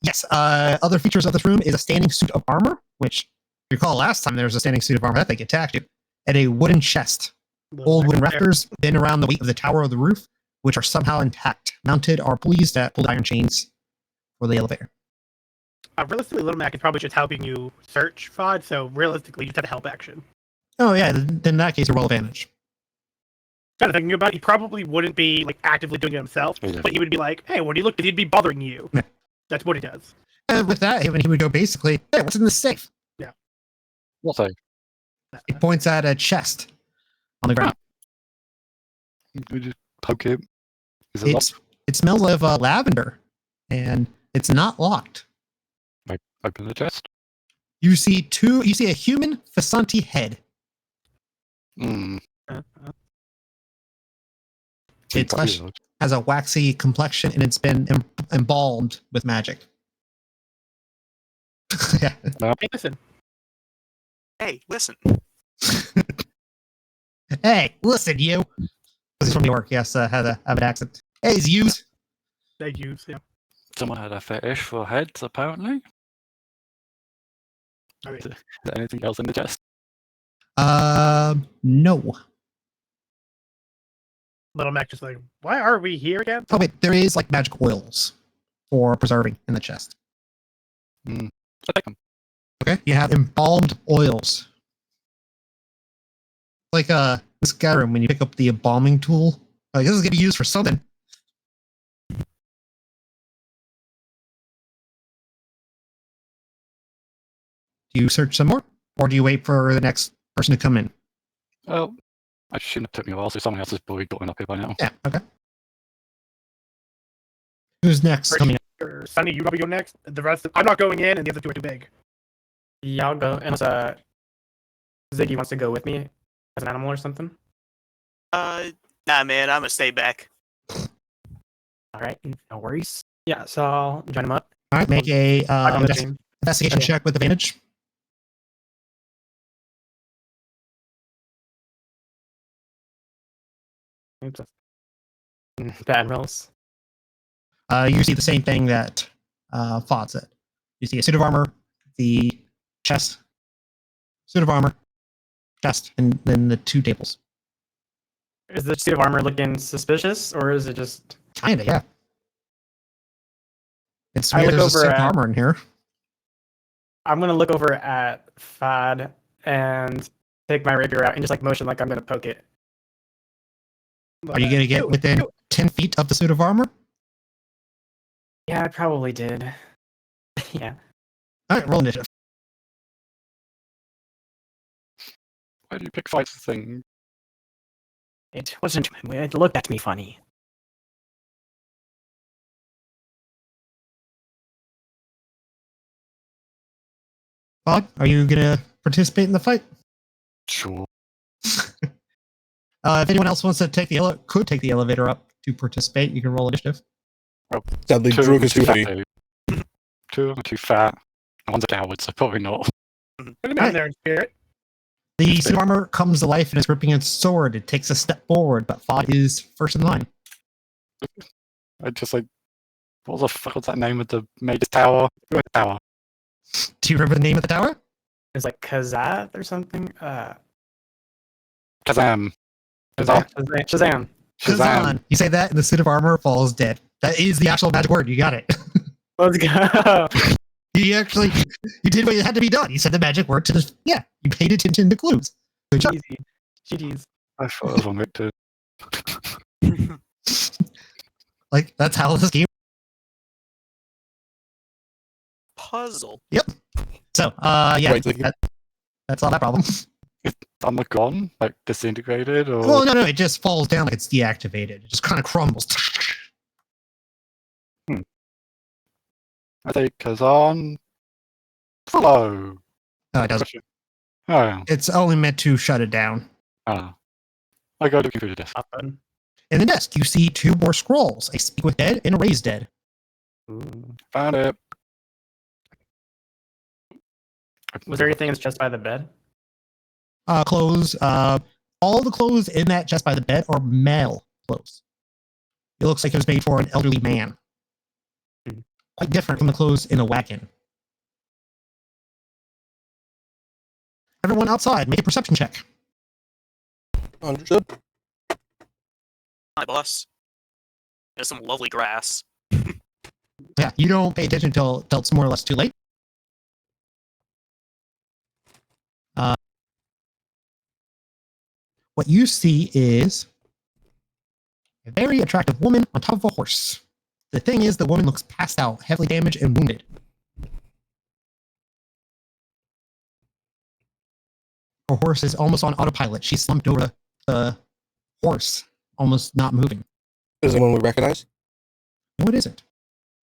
Yes. Other features of this room is a standing suit of armor, which, if you recall last time there was a standing suit of armor that they attacked you, and a wooden chest. Old wooden rafters bend around the weight of the tower of the roof, which are somehow intact. Mounted are pulleys that pull iron chains for the elevator. Realistically, Little Mac is probably just helping you search FOD, so realistically, you just have a help action. Oh yeah, then in that case, a roll advantage. Kind of thinking about it, he probably wouldn't be like actively doing it himself, Yeah. but he would be like, "Hey, when you look, he'd be bothering you." Yeah. That's what he does. And with that, he would go basically, "Hey, what's in the safe?" What so? He points at a chest on the ground. We just poke it. Is it It's, locked? it smells of lavender, and it's not locked. Open the chest. You see a human Fasanti head. Hmm. Its flesh has a waxy complexion, and it's been embalmed with magic. Yeah. Hey, listen, Hey, listen. Hey, listen, you. He's from New York. Yes, have an accent. Hey, he's used. they use, yeah. Someone had a fetish for heads, apparently. I mean, Is there anything else in the chest? No. Little Mac just like, why are we here again? Oh wait, there is like magic oils for preserving in the chest. I take them. Okay, you have embalmed oils. Like this guy room when you pick up the embalming tool. Like this is gonna be used for something. Do you search some more, or do you wait for the next person to come in? Well, I shouldn't have took me a while, so someone else has probably gotten up here by now. Yeah. Okay. Who's next? Coming in? Or Sunny, you probably go next. The rest, I'm not going in, and the other 2 are too big. yeah, I'll go. Unless Ziggy wants to go with me as an animal or something. Nah, man, I'm gonna stay back. All right, no worries. Yeah, so I'll join him up. All right, make a Back on the investi- team. Investigation Okay. check with advantage. Oops. Bad rolls. You see the same thing that Fod said. You see a suit of armor, the chest, suit of armor, chest, and then the 2 tables. Is the suit of armor looking suspicious, or is it just? Kinda, yeah. It's I weird look there's a over suit of at- armor in here. I'm gonna look over at Fad and take my rapier out and just like motion like I'm gonna poke it. Are you gonna get within 10 feet of the suit of armor? Yeah, I probably did. Yeah. Alright, roll initiative. Why do you pick fights thing? It wasn't. It looked at me funny. Fod, are you gonna participate in the fight? Sure. If anyone else wants to take the could take the elevator up to participate, you can roll initiative. Sadly, Two of Droog them is too heavy. fat. Two of them too fat. And one's a coward, so probably not. Put him in there in spirit. The suit of armor comes to life and is gripping its sword. It takes a step forward, but Fod is first in line. I just like, what the fuck was that name of the Mage's Tower? Tower. Do you remember the name of the tower? It's like Kazat or something. Kazam. Shazam. Kazan. You say that, and the suit of armor falls dead. That is the actual magic word. You got it. Let's go. You did what had to be done. You said the magic word to the. Yeah, you paid attention to clues. Good job. Easy. GG's. I thought it was on Victor. Like that's how this game. Puzzle. So, yeah, Right, like- that's all that problem. Armor gone? Like disintegrated? Or Well, no, it just falls down like it's deactivated. It just kind of crumbles. I think Kazan. Hello. No, it doesn't. Oh. It's only meant to shut it down. Ah. I go looking through the desk. Top button. In the desk, you see 2 more scrolls: a speak with dead and a raise dead. Ooh. Found it. Was there anything that's just by the bed? Clothes. All the clothes in that chest by the bed are male clothes. It looks like it was made for an elderly man. Mhm. Quite different from the clothes in the wagon. Everyone outside, make a perception check. Understood. Hi, boss. There's some lovely grass. Yeah, you don't pay attention until it's more or less too late. What you see is a very attractive woman on top of a horse. The thing is, the woman looks passed out, heavily damaged, and wounded. Her horse is almost on autopilot. She's slumped over the horse, almost not moving. Is it one we recognize? No, it isn't.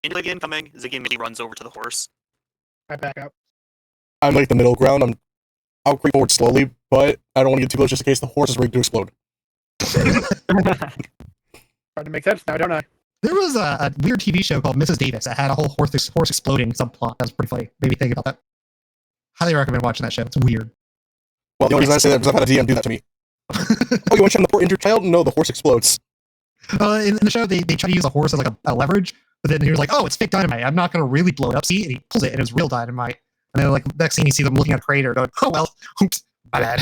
Ziggy incoming. Ziggy immediately runs over to the horse. I back up. I'm like the middle ground. I'll creep forward slowly, but I don't want to get too close just in case the horse is ready to explode. Starting to make sense now, don't I? There was a weird TV show called Mrs. Davis that had a whole horse exploding subplot. That was pretty funny. Made me think about that. Highly recommend watching that show. It's weird. Well, the only reason I say that is because I've had a DM do that to me. Oh, you want to check on the poor injured child? No, the horse explodes. In the show, they try to use a horse as like a leverage, but then he was like, "Oh, it's fake dynamite. I'm not going to really blow it up." See, and he pulls it, and it's real dynamite. And then, like, next thing you see them looking at a crater, going, "Oh well, oops, my bad."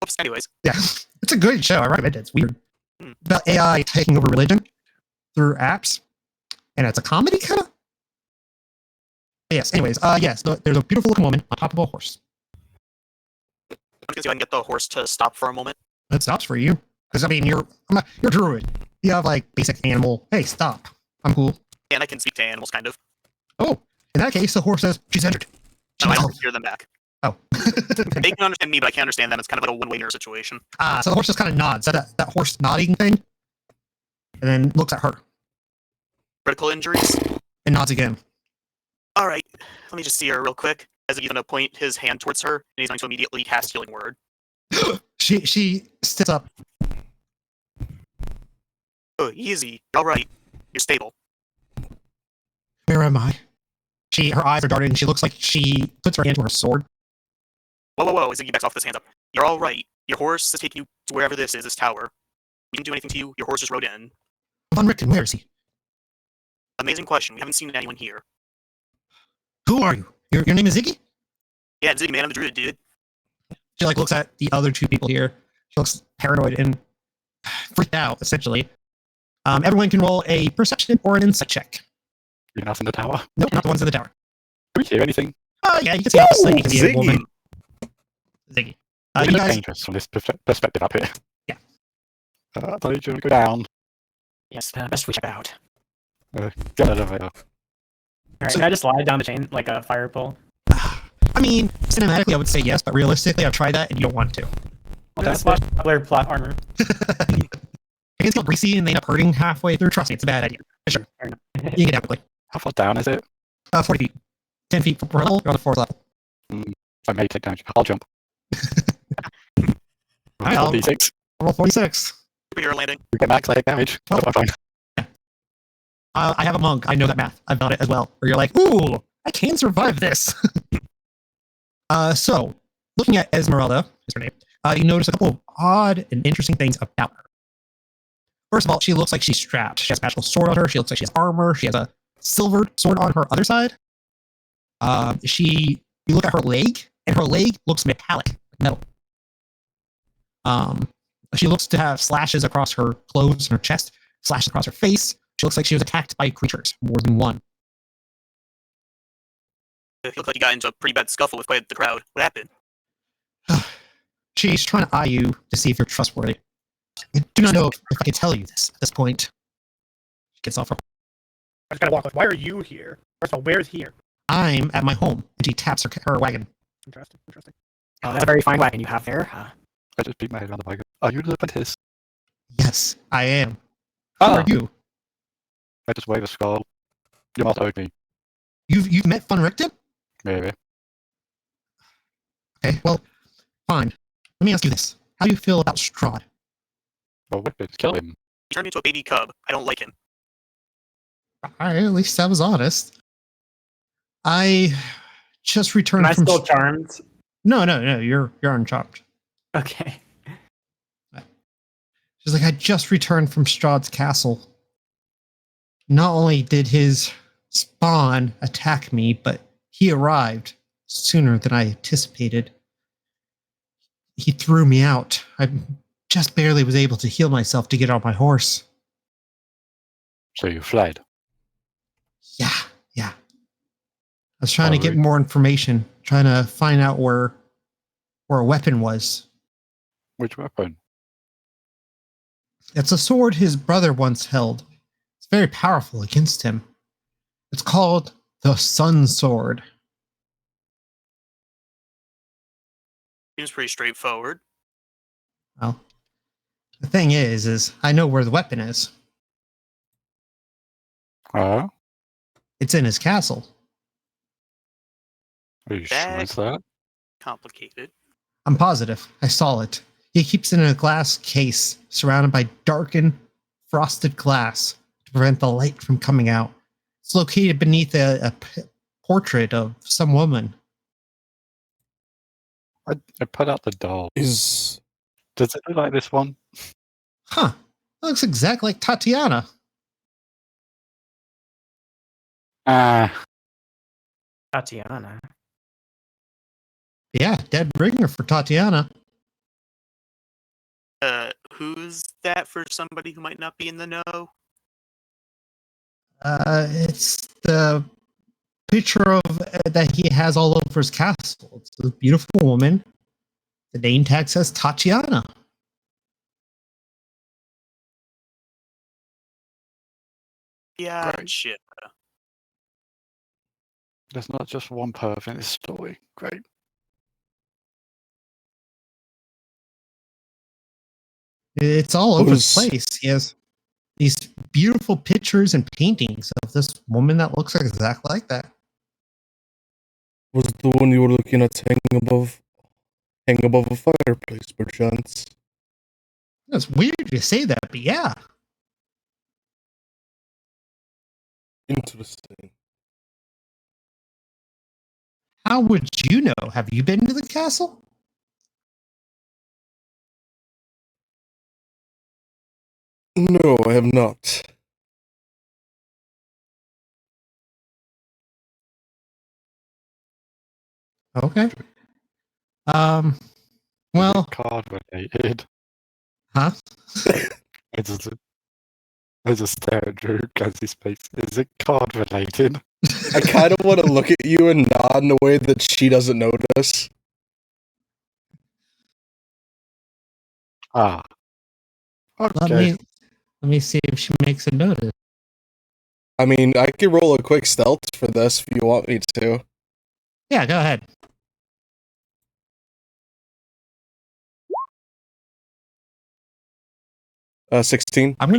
Oops. Anyways, Yeah, it's a good show. I recommend it. It's weird Hmm. about AI taking over religion through apps, and it's a comedy kind of. Yes. Anyways, yes, there's a beautiful looking woman on top of a horse. I'm just gonna see if I can get the horse to stop for a moment. That stops for you, because I mean, you're a druid. You have like basic animal. Hey, stop. I'm cool. And I can speak to animals, kind of. Oh, in that case, the horse says she's injured. No, I She's don't hear them back. Oh. They can understand me, but I can't understand them. It's kind of like a one-way mirror situation. So the horse just kind of nods. That horse nodding thing, and then looks at her Critical injuries. and nods again. All right, let me just see her real quick. As he's gonna point his hand towards her, and he's going to immediately cast Healing Word. She sits up. Oh, easy. All right, you're stable. Where am I? Her eyes are darting. She looks like she puts her hand to her sword. Whoa, Ziggy backs off with his hands up. You're all right. Your horse is taking you to wherever this is, this tower. We didn't do anything to you. Your horse just rode in. Von Richten, where is he? Amazing question. We haven't seen anyone here. Who are you? Your name is Ziggy? Yeah, Ziggy, man, I'm the druid, dude. She like looks at the other two people here. She looks paranoid and freaked out, essentially. Everyone can roll a perception or an insight check. You're not in the tower. Nope, not the ones in the tower. Do we hear anything? Oh, yeah, you can see opposite. You can see a Ziggy. woman. Ziggy. It You looks guys, dangerous from this perspective up here. Yeah. So you want to go down? Yes, best we check it out. Get an elevator. All right, can I just slide down the chain like a fire pole? I mean, cinematically, I would say yes, but realistically, I've tried that and you don't want to. That's popular plot armor. It gets a little greasy and they end up hurting halfway through. Trust me, it's a bad idea. Sure. You can get out quickly. How far down is it? 40 feet. 10 feet per level. You're on the fourth level. I may take damage. I'll jump. I'll- D6. Roll 46. Superhero landing. You get max like damage. Oh. I'm fine. I have a monk. I know that math. I've done it as well. Where you're like, ooh, I can survive this. So, looking at Esmeralda, is her name, you notice a couple of odd and interesting things about her. First of all, she looks like she's strapped. She has a magical sword on her. She looks like she has armor. She has a silver sword on her other side. You look at her leg, and her leg looks metallic, like metal. She looks to have slashes across her clothes and her chest, slashes across her face. She looks like she was attacked by creatures, more than one. You look like you got into a pretty bad scuffle with quite the crowd. What happened? She's trying to eye you to see if you're trustworthy. I do not know if I can tell you this at this point. She gets off her. I just gotta walk. Like, why are you here? First of all, where's here? I'm at my home, and she taps her wagon. Interesting. Oh, that's a very fine wagon you have there. I just beat my head on the bike. Are you the apprentice? Yes, I am. Who Ah. are you? I just wave a skull. You must owe me. You've met Von Richten? Maybe. Okay, well, fine. Let me ask you this: how do you feel about Strahd? Well, weapons, kill him. He turned me into a baby cub. I don't like him. All right, at least I was honest. I just returned Am I from. still charmed? No, you're uncharmed. Okay. She's like, I just returned from Strahd's castle. Not only did his spawn attack me, but he arrived sooner than I anticipated. He threw me out. I just barely was able to heal myself to get on my horse. So you fled. Yeah. I was trying to get Alright. more information, trying to find out where a weapon was. Which weapon? It's a sword his brother once held. It's very powerful against him. It's called the Sun Sword. Seems pretty straightforward. Well, the thing is I know where the weapon is. Oh? It's in his castle. Are you sure That- it's that? Complicated. I'm positive. I saw it. He keeps it in a glass case surrounded by darkened, frosted glass to prevent the light from coming out. It's located beneath a portrait of some woman. I put out the doll. Is Does it look like this one? Huh. That looks exactly like Tatiana. Tatiana. Yeah, dead ringer for Tatiana. Who's that for somebody who might not be in the know? It's the picture of that he has all over his castle. It's a beautiful woman. The name tag says Tatiana. Yeah, Right. shit. There's not just one perv in this story. Great. It's all over the Who's- place. He has these beautiful pictures and paintings of this woman that looks exactly like that. was the one you were looking at hang above a fireplace, perchance? It's weird to say that, but yeah. Interesting. How would you know? Have you been to the castle? No, I have not. Okay. Is Well, it card related? huh? I just stare at Drew as he speaks. Is it card related? I kind of want to look at you and nod in a way that she doesn't notice. Ah. Let Okay. me see if she makes a notice. I mean, I could roll a quick stealth for this if you want me to. Yeah, go ahead. Uh, 16. I'm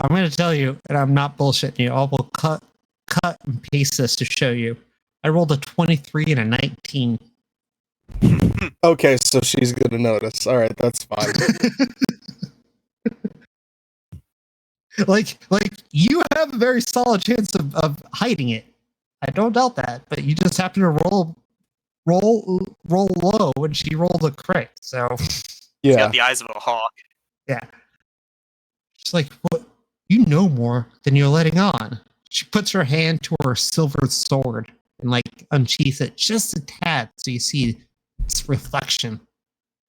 gonna tell you, and I'm not bullshitting you. I will cut and paste this to show you. I rolled a 23 and a 19. Okay, so she's gonna notice. All right, that's fine. like you have a very solid chance of hiding it. I don't doubt that, but you just happen to roll low, and she rolled a crit. So She's Yeah. got the eyes of a hawk. yeah, she's like, "What? You know more than you're letting on." She puts her hand to her silver sword and like unsheaths it just a tad, so you see its reflection.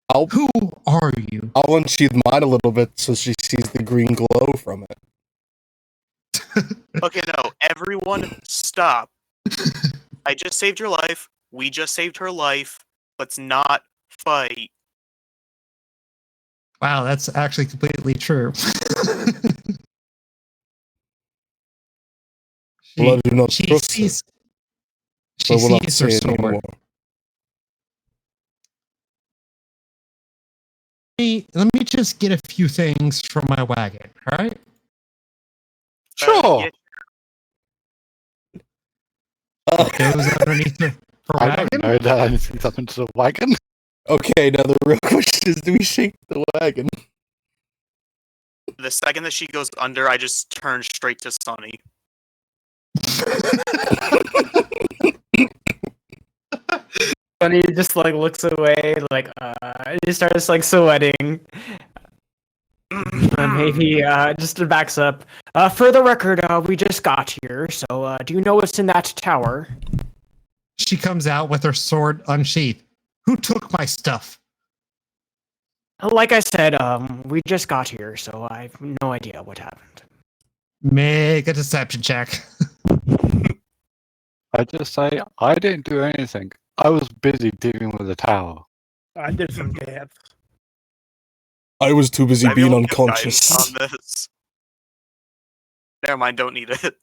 I'll Who are you? I'll unsheath mine a little bit so she sees the green glow from it. Okay, no, everyone stop. I just saved your life. We just saved her life. Let's not fight. Wow, that's actually completely true. Well, I do not she trust her, sees but will not sees her say sword. anymore. Let me just get a few things from my wagon, all right? Sure. Yeah, Goes underneath her I wagon. don't know that anything's happened to the wagon. Okay, now the real question is, do we shake the wagon? the second that she goes under, I just turn straight to Sunny. Bunny just like looks away, like he starts like sweating. Maybe just backs up. For the record, we just got here, so do you know what's in that tower? She comes out with her sword unsheathed. Who took my stuff? Like I said, we just got here, so I have no idea what happened. Make a deception check. I just say I didn't do anything. I was busy dealing with the tower. I did some dance. I was too busy being Samuel, give guidance unconscious. on this. Never mind, don't need it.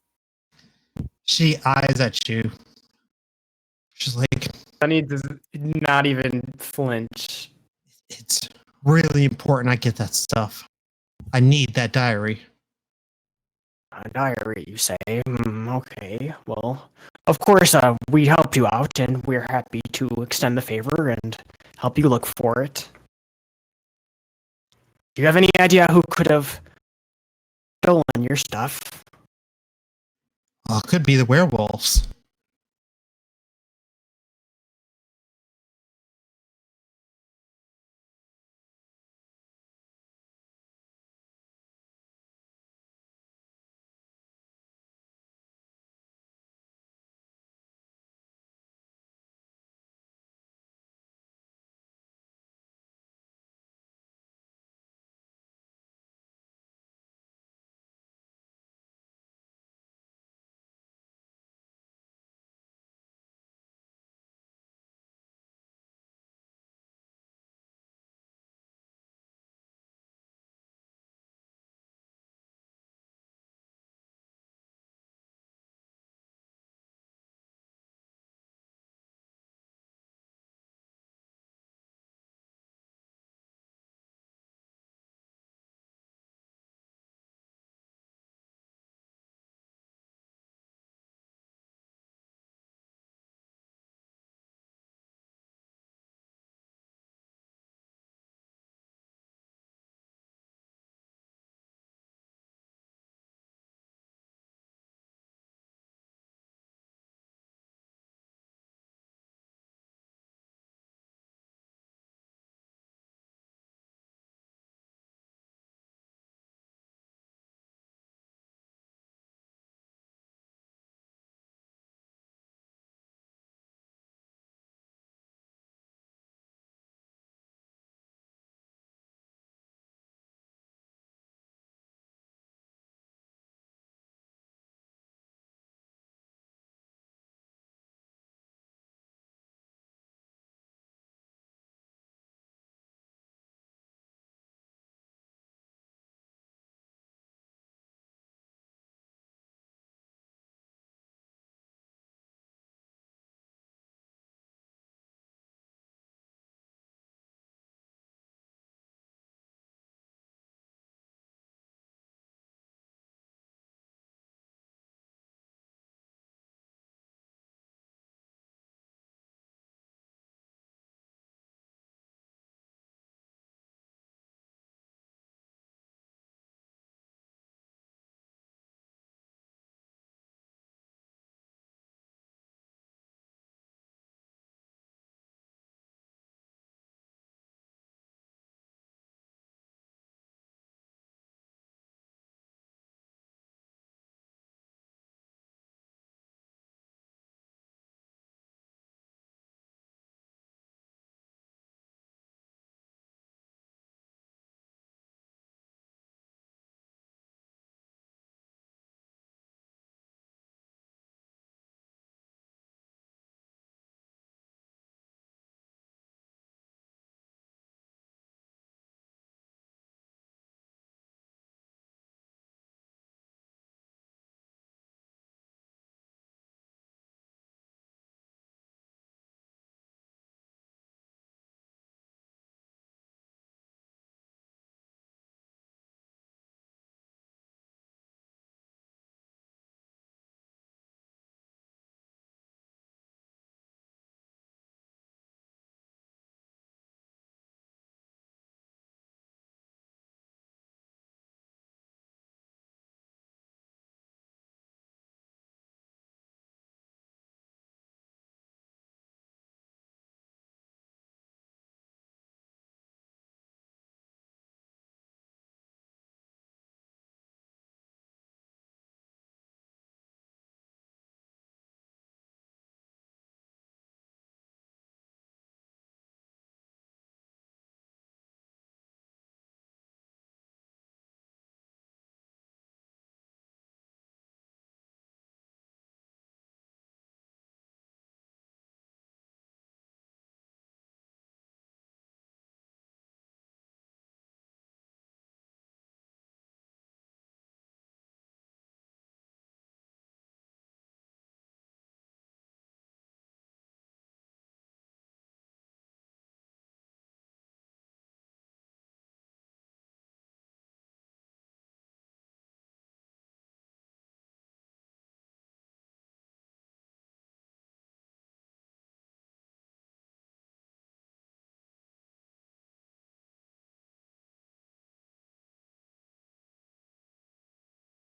She eyes at you. She's like, Bunny does not even flinch. it's really important I get that stuff. I need that diary. A diary, you say? Okay, well, of course, we helped you out, and we're happy to extend the favor and help you look for it. Do you have any idea who could have stolen your stuff? Oh, it could be the werewolves.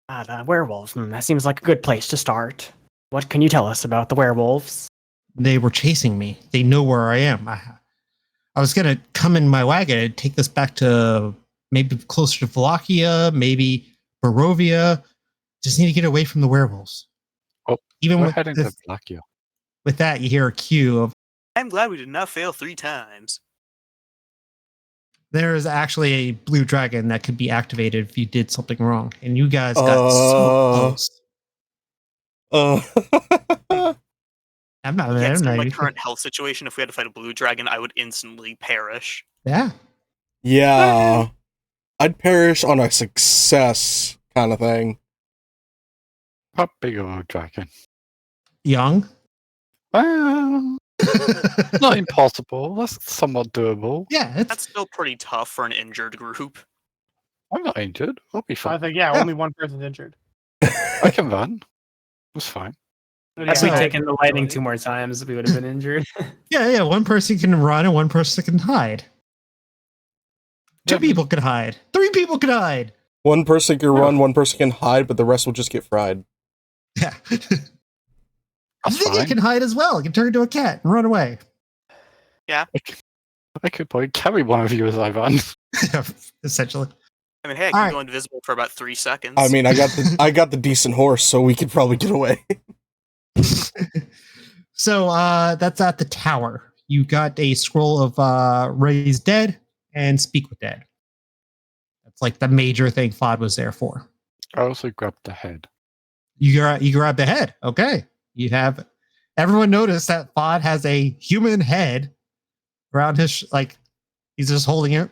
The werewolves. That seems like a good place to start. What can you tell us about the werewolves? They were chasing me. They know where I am. I was gonna come in my wagon and take this back to maybe closer to Wallachia, maybe Barovia. Just need to get away from the werewolves. Oh, Even we're with heading to Blackia. with that, you hear a cue of I'm glad we did not fail 3 times. there is actually a blue dragon that could be activated if you did something wrong, and you guys got so close. I'm not. Yeah, I'm in not my even- current health situation, if we had to fight a blue dragon, I would instantly perish. Yeah. Yeah. I'd perish on a success kind of thing. How big of a dragon? Young. Well, not impossible. That's somewhat doable. Yeah, it's That's still pretty tough for an injured group. I'm not injured. I'll be I fine. think Yeah. only one person's injured. I can run. It's fine. Had we taken the lightning 2 more times, we would have been injured. yeah. One person can run and one person can hide. 2 Yeah. people can hide. 3 people can hide. One person can run, one person can hide, but the rest will just get fried. Yeah. That's Ziggy fine. can hide as well. He can turn into a cat and run away. I could probably carry one of you as I run. Essentially. I mean, hey, I All can right. go invisible for about 3 seconds. I mean, I got the decent horse, so we could probably get away. So that's at the tower. You got a scroll of Raise Dead and Speak with Dead. That's like the major thing Fod was there for. I also grabbed the head. You grab the head. Okay. You have everyone notice that Fod has a human head around his he's just holding it.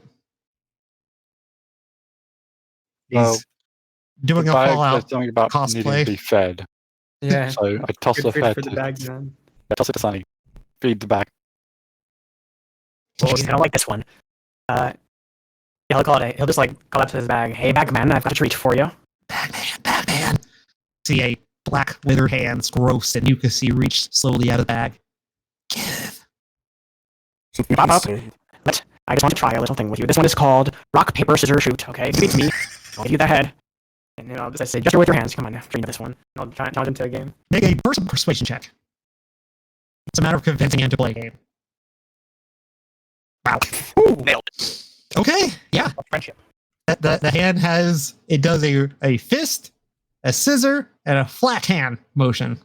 He's Well, doing the a bag Fallout says something about needing cosplay. to be fed. Yeah. So I toss the Good head for the to, bags, man. I toss it to Sunny. Feed the bag. Well, he's gonna like this one. Yeah, he'll call it. He'll just call up to his bag. Hey, Bagman, I've got a treat for you. Batman. See a black withered hands, gross and mucousy, reach slowly out of the bag. Give. Bob up. I just want to try a little thing with you. This one is called rock, paper, scissors, shoot. Okay, if you beat me, I'll give you the head. And then I'll just say, gesture with your hands. Come on, dream of this one. I'll try it into a game. Make a personal persuasion check. It's a matter of convincing him to play a game. Wow. Nailed it. Okay. Yeah. Friendship. The hand does a fist, a scissor, and a flat hand motion.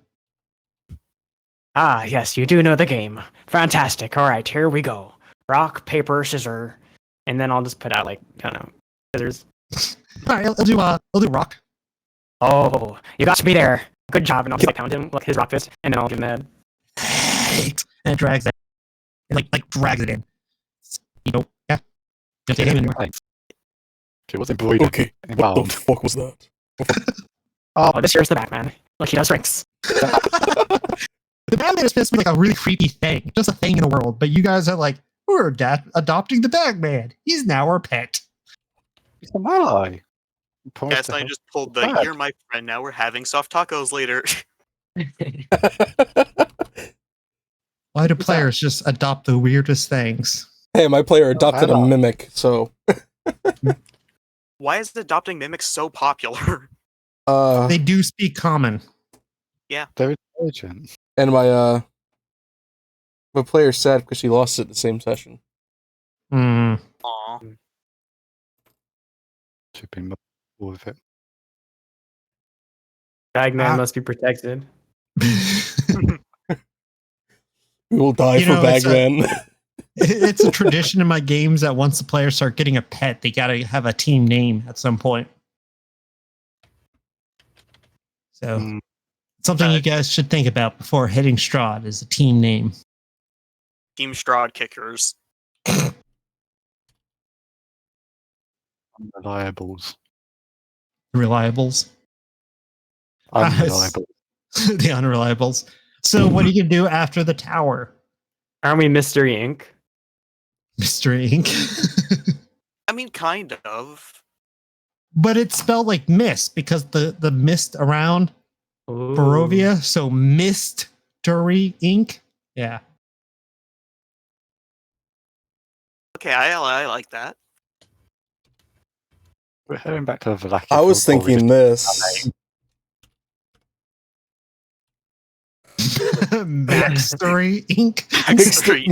Ah, yes, you do know the game. Fantastic. All right, here we go. Rock, paper, scissor, and then I'll just put out scissors. All right, I'll do rock. Oh, you got to be there. Good job. And I'll just pound him with his rock fist, and then I'll give him the head. And it drags it. It drags it in. Yeah. Just hit him in. Thanks. Okay, what's embroidered? Okay, Wow. what the fuck was that? Oh, this here's the Batman. Look, he does drinks. The Batman is supposed to be a really creepy thing, just a thing in the world. But you guys are we're adopting the Bagman. He's now our pet. It's an ally. Yes, I just pulled the, Bad. you're my friend, now we're having soft tacos later. Why do players just adopt the weirdest things? Hey, my player adopted a mimic, so Why is adopting mimics so popular? They do speak common. They're intelligent. and my player's sad because she lost it the same session. Hmm. Aw. Should be more with it. Bagman Ah. must be protected. We will die You for know, it's a- Bagman. It's a tradition in my games that once the players start getting a pet, they gotta have a team name at some point. So Mm. something you guys should think about before hitting Strahd is a team name. Team Strahd Kickers. Unreliables. Reliables. Unreliable. The unreliables. So what are you gonna do after the tower, Aren't we Mystery Inc? Mr. Ink? I mean, kind of. But it's spelled like mist because the mist around Ooh. Barovia. So Mystery Ink. Yeah. Okay, I like that. We're heading back to Valakia. I was before we thinking just- this. Backstory Inc. Backstory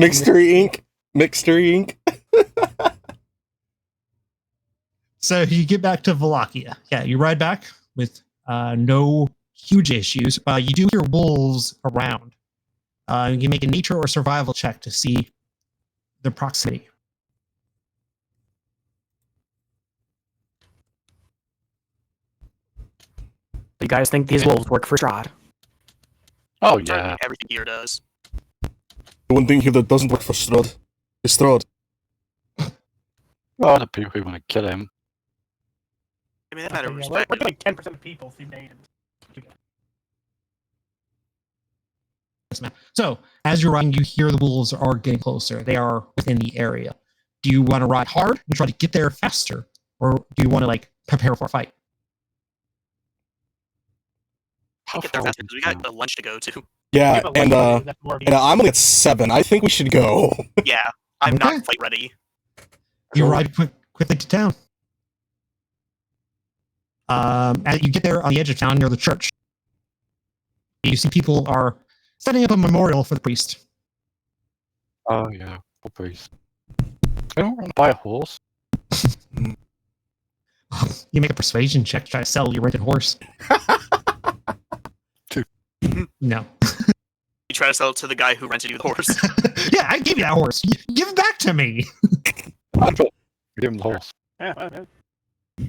Mixtery Inc. So you get back to Valakia. Yeah, you ride back with no huge issues. You do hear wolves around. You can make a nature or survival check to see the proximity. You guys think these wolves work for Strahd? Oh yeah. Everything here does. The one thing here that doesn't work for Strahd is Strahd. Well, the people who want to kill him. I mean, that matter of Yeah, respect. we're doing 10% of people seem native. So as you're riding, you hear the wolves are getting closer. They are within the area. Do you want to ride hard and try to get there faster, or do you want to like prepare for a fight? How Get there far fast would because we you got go? a lunch to go to. Yeah, Yeah, but and like, that's more of and I'm only at 7. I think we should go. Yeah, I'm Okay. not fight ready. You ride quickly to town. As you get there on the edge of town near the church, you see people are setting up a memorial for the priest. Oh yeah, poor priest. I don't want to buy a horse. You make a persuasion check to try to sell your rented horse. 2. No. You try to sell it to the guy who rented you the horse. Yeah, I gave you that horse. Give it back to me. I thought we give him the horse. Yeah, well, yeah.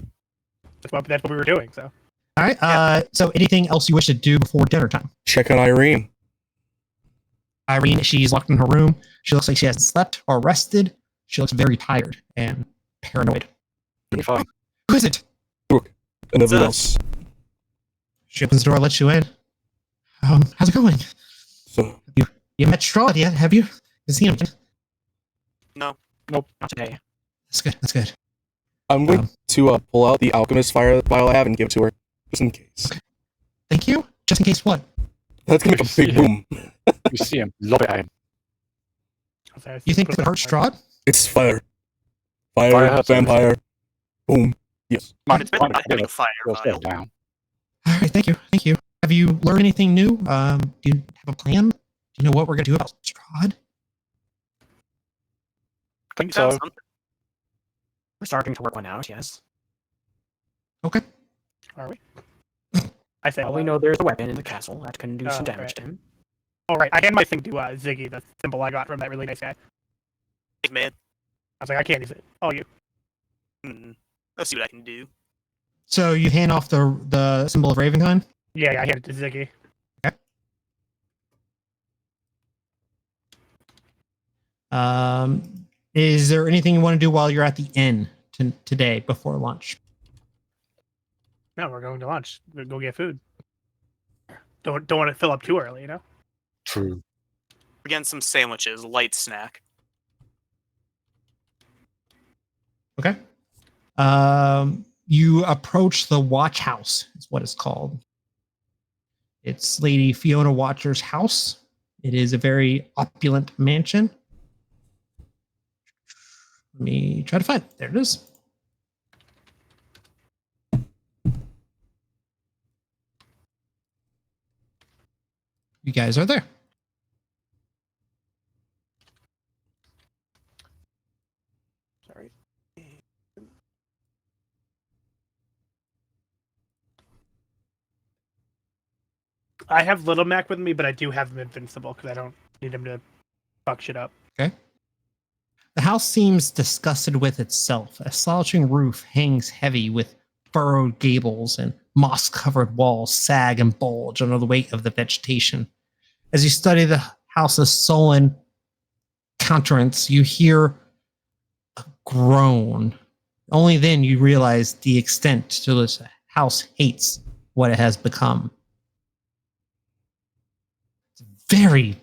That's what we were doing. So All right. So anything else you wish to do before dinner time? Check on Irene. Irene, she's locked in her room. She looks like she hasn't slept or rested. She looks very tired and paranoid. You're fine. Who is it? And everyone us. else. She opens the door, lets you in. How's it going? So You met Strahd yet? Have you? You seen him? No. Nope, not today. That's good. That's good. I'm going to pull out the alchemist fire vial I have and give it to her, just in case. Thank you. Just in case what? That's gonna make a big boom. You see him, lob it at him. You think it could hurt Strahd? It's fire. Fire, Fire hurts vampire. Boom. Yes. Might It's better not having a fire Go vial. down. All right. Thank you. Thank you. Have you learned anything new? Do you have a plan? Do you know what we're gonna do about Strahd? Think Found so. something. We're starting to work one out, yes. Okay. are we? I say, Well, we know there's a weapon in the castle that can do Oh, some damage right. to him. Oh right, I hand my thing to Ziggy, the symbol I got from that really nice guy. Big man. I was like, I can't use it. Oh, you. Let's see what I can do. So you hand off the symbol of Ravenkind. Yeah, I hand it to Ziggy. Is there anything you want to do while you're at the inn today before lunch? No, we're going to lunch. We'll go get food. Don't want to fill up too early, you know. True. We're getting some sandwiches, light snack. Okay. You approach the watch house, is what it's called. It's Lady Fiona Watcher's house. It is a very opulent mansion. Let me try to find it. There it is. You guys are there. Sorry. I have Little Mac with me, but I do have him invincible because I don't need him to fuck shit up. The house seems disgusted with itself. A slouching roof hangs heavy with furrowed gables, and moss-covered walls sag and bulge under the weight of the vegetation. As you study the house's sullen countenance, you hear a groan. Only then you realize the extent to which the house hates what it has become. It's a very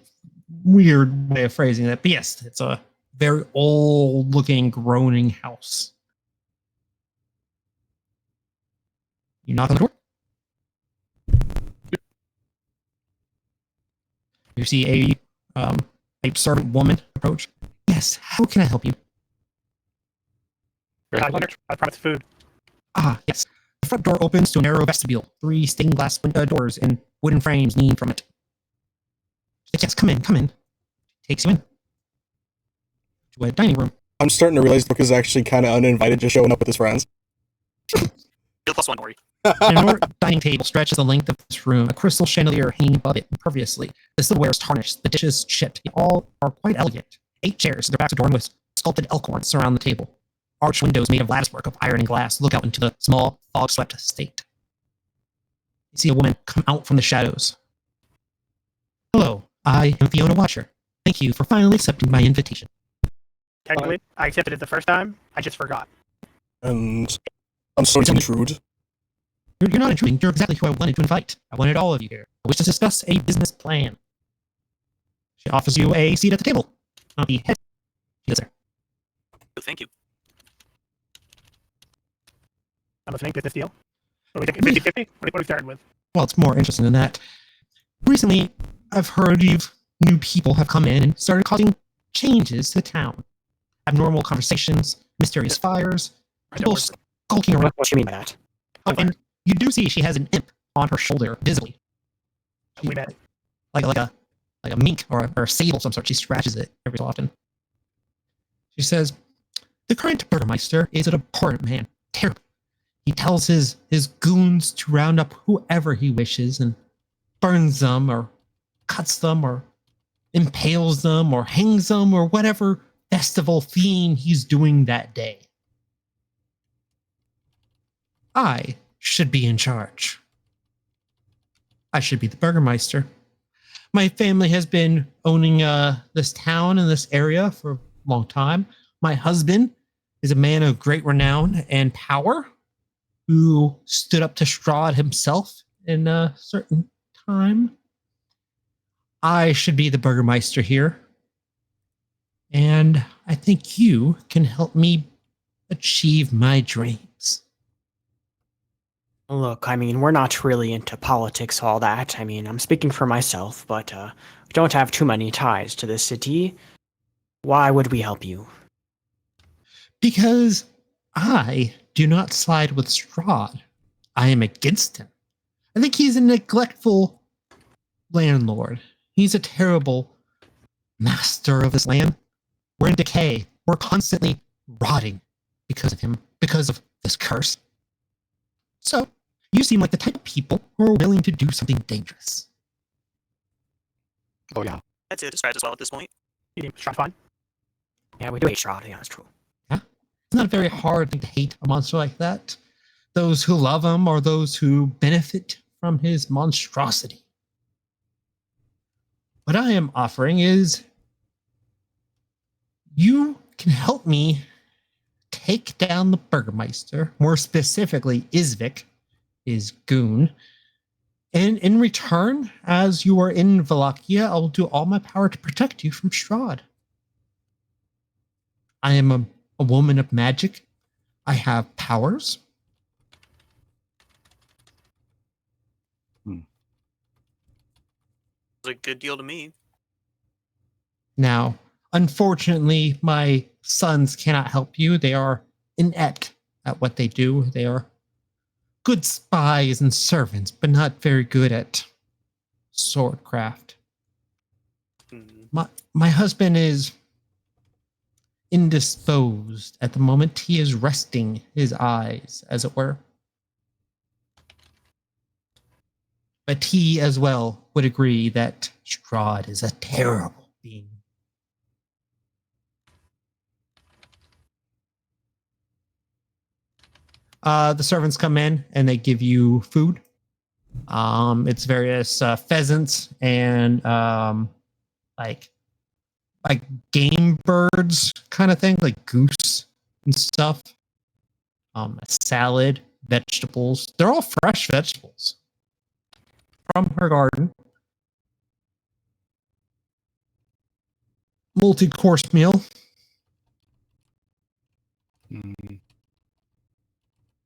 weird way of phrasing that, but yes, it's a very old-looking, groaning house. You knock on the door. You see a servant woman approach. Yes, how can I help you? I promise food. Ah, yes. The front door opens to a narrow vestibule. 3 stained glass doors and wooden frames lean from it. Yes, come in, come in. Takes you in to a dining room. I'm starting to realize Brooke is actually kind of uninvited, just showing up with his friends. You're the +1, Ori. An enormous dining table stretches the length of this room, a crystal chandelier hanging above it imperviously. The silverware is tarnished, the dishes chipped. They all are quite elegant. 8 chairs, their backs adorned with sculpted elk horns, surround the table. Arched windows made of latticework of iron and glass look out into the small, fog-swept estate. You see a woman come out from the shadows. Hello, I am Fiona Watcher. Thank you for finally accepting my invitation. Technically, I accepted it the first time. I just forgot. And I'm sorry to intrude. You're not intruding. You're exactly who I wanted to invite. I wanted all of you here. I wish to discuss a business plan. She offers you a seat at the table. Not the head. She does there. Oh, thank you. I'm listening. Business deal. What are we thinking? 50-50? What are we starting with? Well, it's more interesting than that. Recently, I've heard new people have come in and started causing changes to the town. Abnormal conversations, mysterious fires, people skulking around. What do you mean by that? Oh, and you do see she has an imp on her shoulder, visibly. We met. Like a mink or a sable of some sort. She scratches it every so often. She says, "The current burgomaster is an abhorrent man. Terrible. He tells his goons to round up whoever he wishes and burns them or cuts them or impales them or hangs them or whatever festival theme he's doing that day. I should be in charge. I should be the burgomaster. My family has been owning this town and this area for a long time. My husband is a man of great renown and power who stood up to Strahd himself in a certain time. I should be the burgomaster here. And I think you can help me achieve my dreams." Look, I mean, we're not really into politics, all that. I mean, I'm speaking for myself, but we don't have too many ties to this city. Why would we help you? Because I do not side with Strahd. I am against him. I think he's a neglectful landlord. He's a terrible master of this land. We're in decay. We're constantly rotting because of him, because of this curse. So, you seem like the type of people who are willing to do something dangerous. Oh yeah. That's it. Strahd as well at this point. You think Strahd fine? Yeah, we do hate Strahd. Yeah, that's true. It's not a very hard thing to hate a monster like that. Those who love him are those who benefit from his monstrosity. What I am offering is you can help me take down the burgomaster, more specifically Isvik, his goon. And in return, as you are in Wallachia, I will do all my power to protect you from Strahd. I am a woman of magic. I have powers. It's a good deal to me. Now, unfortunately, my sons cannot help you. They are inept at what they do. They are good spies and servants, but not very good at swordcraft. My husband is indisposed at the moment. He is resting his eyes, as it were. But he as well would agree that Strahd is a terrible being. The servants come in and they give you food. It's various pheasants and like game birds kind of thing, like goose and stuff. A salad, vegetables. They're all fresh vegetables from her garden. Multi-course meal.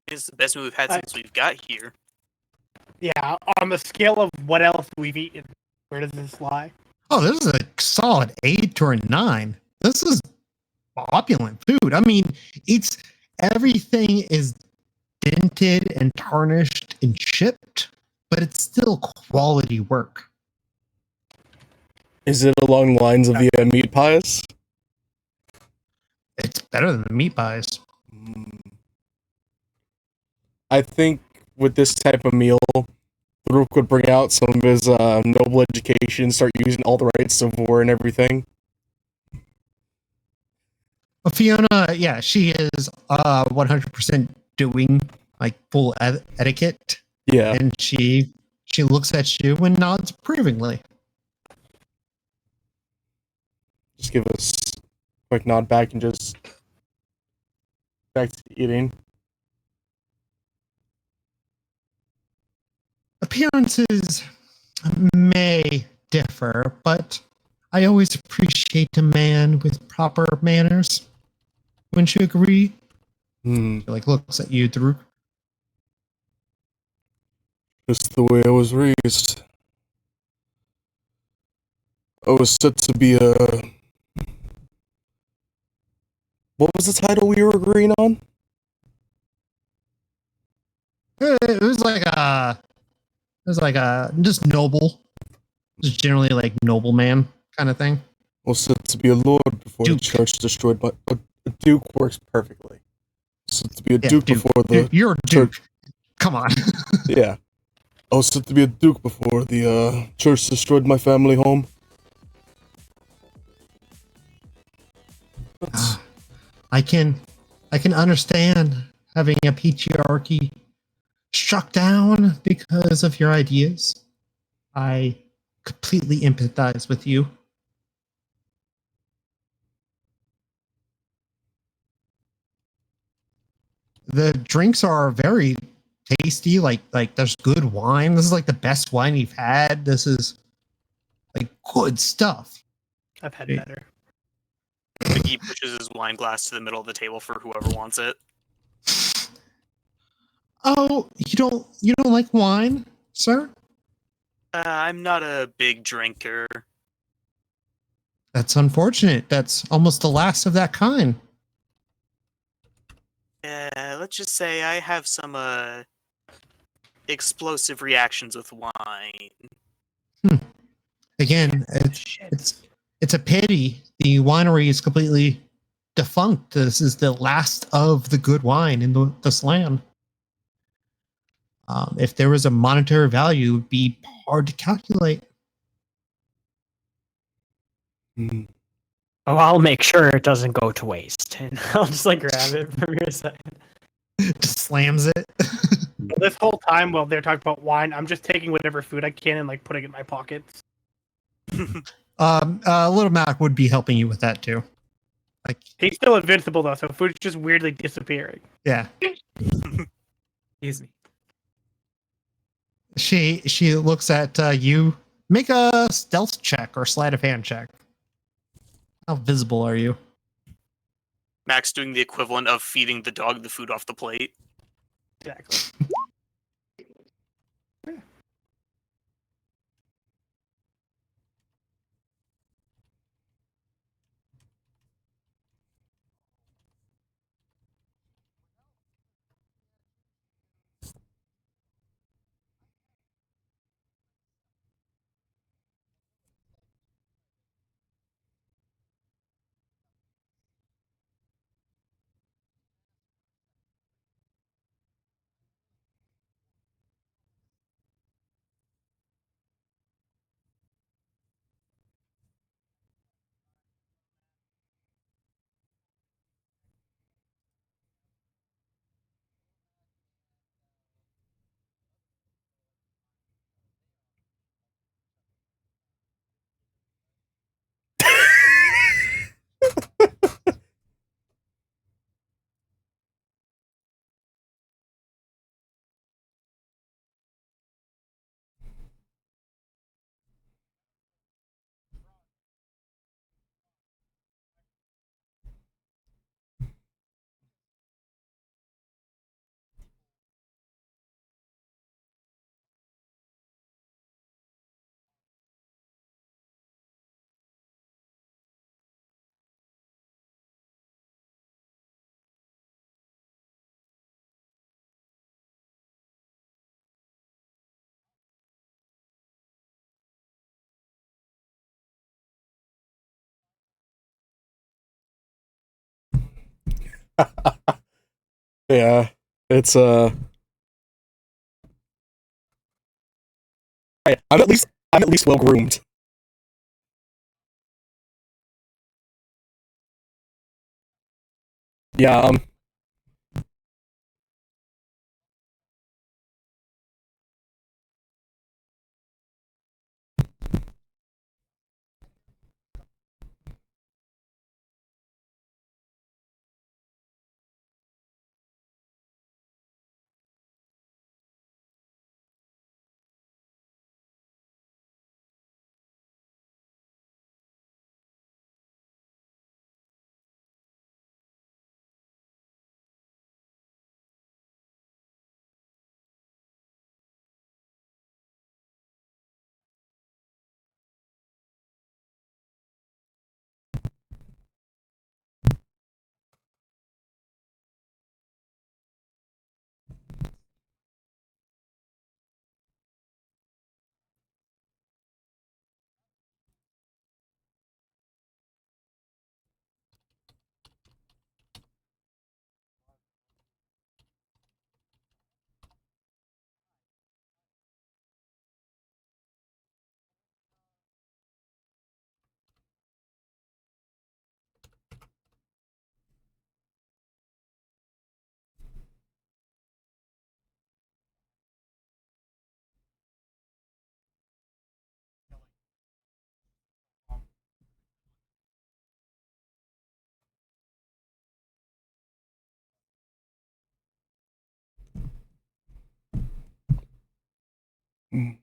It's the best move we've had since we've got here. Yeah, on the scale of what else we've eaten, where does this lie? Oh, this is a solid 8 or a 9. This is opulent food. I mean, everything is dented and tarnished and chipped, but it's still quality work. Is it along the lines of the meat pies? It's better than the meat pies. I think with this type of meal, Rook would bring out some of his noble education, start using all the rights of war and everything. Well, Fiona, yeah, she is 100% doing like full etiquette, Yeah, and she looks at you and nods approvingly. just give us a quick nod back and just back to eating. Appearances may differ, but I always appreciate a man with proper manners. Wouldn't you agree? Hmm. She, like, looks at you, Drew. Just the way I was raised. I was set to be a. What was the title we were agreeing on? It was like a just noble, just generally like nobleman kind of thing. I was set to be a lord before Duke. the church destroyed my. A duke works perfectly. Set to be a Yeah, duke before the. You're a duke. Come on. Yeah. I was set to be a duke before the church destroyed my family home. But I can understand having a patriarchy struck down because of your ideas. I completely empathize with you. The drinks are very tasty. Like there's good wine. This is like the best wine you've had. This is like good stuff. I've had Yeah. better. He pushes his wine glass to the middle of the table for whoever wants it. Oh, you don't like wine, sir? I'm not a big drinker. That's unfortunate. That's almost the last of that kind. Let's just say I have some explosive reactions with wine. Again, it's a pity the winery is completely defunct. This is the last of the good wine in this land. If there was a monetary value, it would be hard to calculate. hmm, Oh, I'll make sure it doesn't go to waste. And I'll just like grab it from your side. Just slams it. This whole time while they're talking about wine, I'm just taking whatever food I can and like putting it in my pockets. Little Mac would be helping you with that too. Like, He's still invincible though, so food's just weirdly disappearing. yeah, Excuse me. she looks at you. Make a stealth check or sleight of hand check. How visible are you? Max doing the equivalent of feeding the dog the food off the plate. Exactly. Yeah, it's I'm at least well groomed. Yeah, mm,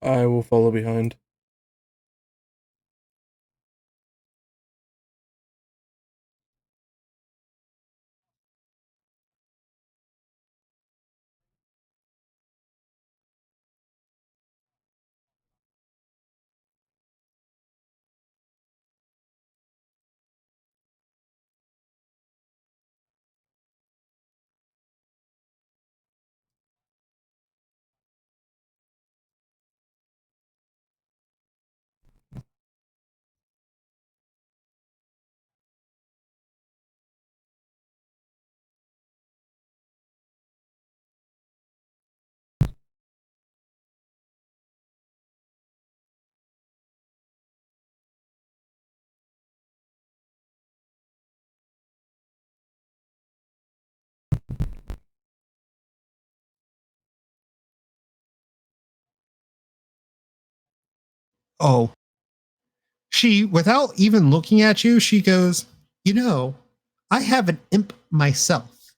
I will follow behind. Oh, she, without even looking at you, she goes, "You know, I have an imp myself.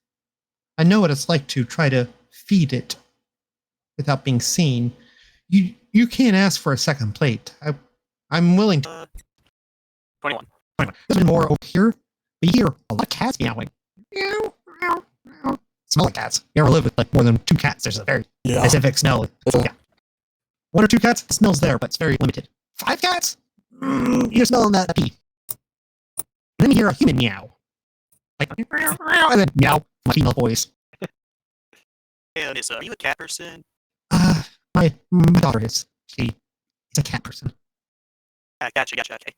I know what it's like to try to feed it without being seen. You can't ask for a second plate. I'm willing to. 21. There's more over here, but you hear a lot of cats meowing. Meow, meow, meow. Smell like cats. You ever live with like more than 2 cats? There's a very Yeah. specific smell. Yeah. 1 or 2 cats, the smell's there, but it's very limited. 5 cats? You're smelling that pee. And then you hear a human meow. Like, and then meow, my female voice. Hey, Miss, are you a cat person? My daughter is. She's a cat person. Gotcha, okay.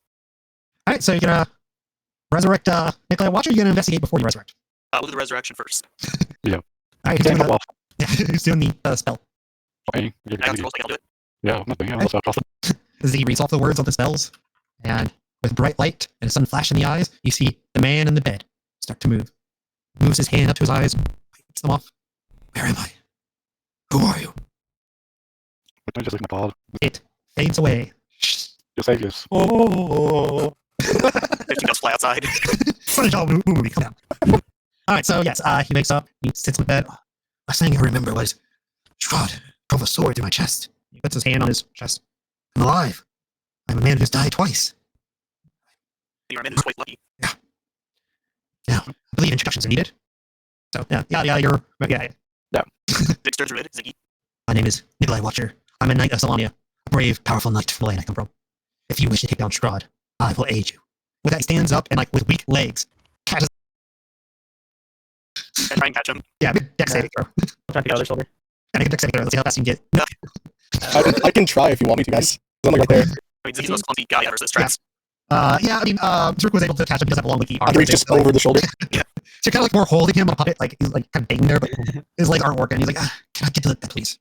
Alright, so you're gonna resurrect Nikolai Watch, or you're gonna investigate before you resurrect? We'll do the resurrection first. Alright, he's doing, he's doing the spell. Okay. I got the rolls, I'll do it. Yeah, nothing. Yeah, that's awesome. As he reads off the words of the spells, and with bright light and a sudden flash in the eyes, you see the man in the bed start to move. Moves his hand up to his eyes, wipes them off. Where am I? Who are you? But don't just look in the pod. It fades away. Just say yes. Oh. There's two ghosts fly outside. Footage all movie, come down. All right, so yes, he wakes up, he sits in bed. Last thing I remember was Strahd drove a sword through my chest. He puts his hand on his chest. I'm alive. I'm a man who's died twice. You're a man who's quite lucky. Now, I believe introductions are needed. So, yeah. Dexter Druid, Ziggy. My name is Nikolai Watcher. I'm a knight of Solania, a brave, powerful knight from the land I come from. If you wish to take down Strahd, I will aid you. With that, he stands up and, like, with weak legs, catches. I try and catch him. Yeah, big dex saving throw. Try to the other shoulder. Yeah, make a dex saving throw. Let's see how fast you can get. I can try if you want me to, guys. I'm like right there. I mean, Ziggy's the most clumsy guy ever, so this tracks. Yeah, I mean, Zerk was able to catch him because I have a long wiki arm. I reach just over the shoulder. So you're kind of like more holding him on a puppet, like he's like kind of banging there, but his legs aren't working. He's like, can I get to the bed, please?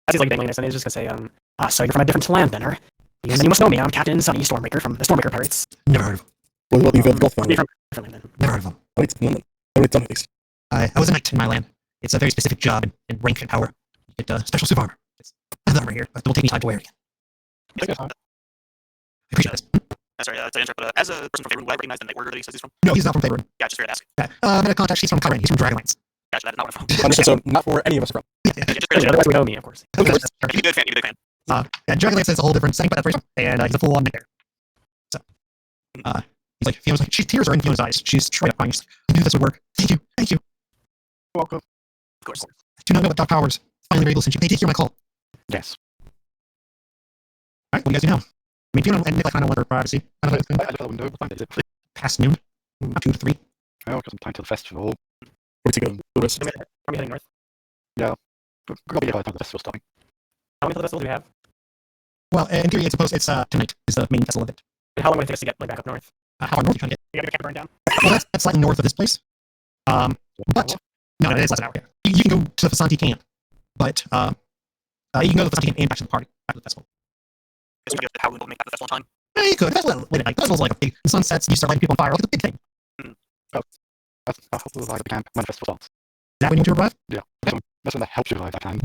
As he's like dangling this, and he's just gonna say, so you're from a different land, then, or? And then you must know me. I'm Captain Sunny Stormbreaker from the Stormbreaker Pirates. Never heard of him. What you've both found. You're from a different land, then. Never heard of him. What have done with these? I was a knight in my land. It's a very specific job and rank and power. You get special suit armor. I have that armor here, but it will take me time to wear it again. I appreciate this. Sorry, to interrupt, but as a person from Faerun, would I recognize the night order that he says he's from? No, he's not from Faerun. Yeah, just fair to ask. Yeah. Met a contact. He's from Kyran. He's from Dragonlance. Gotcha, that's not what I'm from. Understood. So not for any of us are from. Just fair to Otherwise, we know me, of course. You're a good fan, you're a good fan. Yeah, Dragonlance is a whole different thing, but that's and he's a full-on knight there. So, he's like, Fiona's like, tears are in Fiona's eyes. She's straight up crying. She's like, I knew this would work. Thank you. Welcome. Of course. I do not know what Dark Powers finally were able to send you. They did hear my call. Yes. All right, what do you guys do now? I mean, Fiona and Nick kind of want her privacy. I don't know. I just window. What time is it? Past noon, 2 to 3. Oh, I've got some time till the festival. Where to go? Lewis. Are we heading north? But we'll be here by the time the festival's starting. How many festival do we have? Well, in theory, it's supposed it's tonight is the main festival event. And how long would it take us to get back up north? How far north are you trying to get? You got your camp burned down. Well, that's slightly north of this place. But no, it's less than an hour. Yeah. You can go to the Fasanti camp, but you can go to the Fasanti camp and back to the party after the festival. Guess we get how we will make that the festival on time. Yeah, you could. That's late at night. Festival's like a big. The sun sets, you start lighting people on fire. Like it's a big thing. That's the like the camp when the festival starts. Is that when you want to arrive? Yeah. That's when that helps you arrive that time.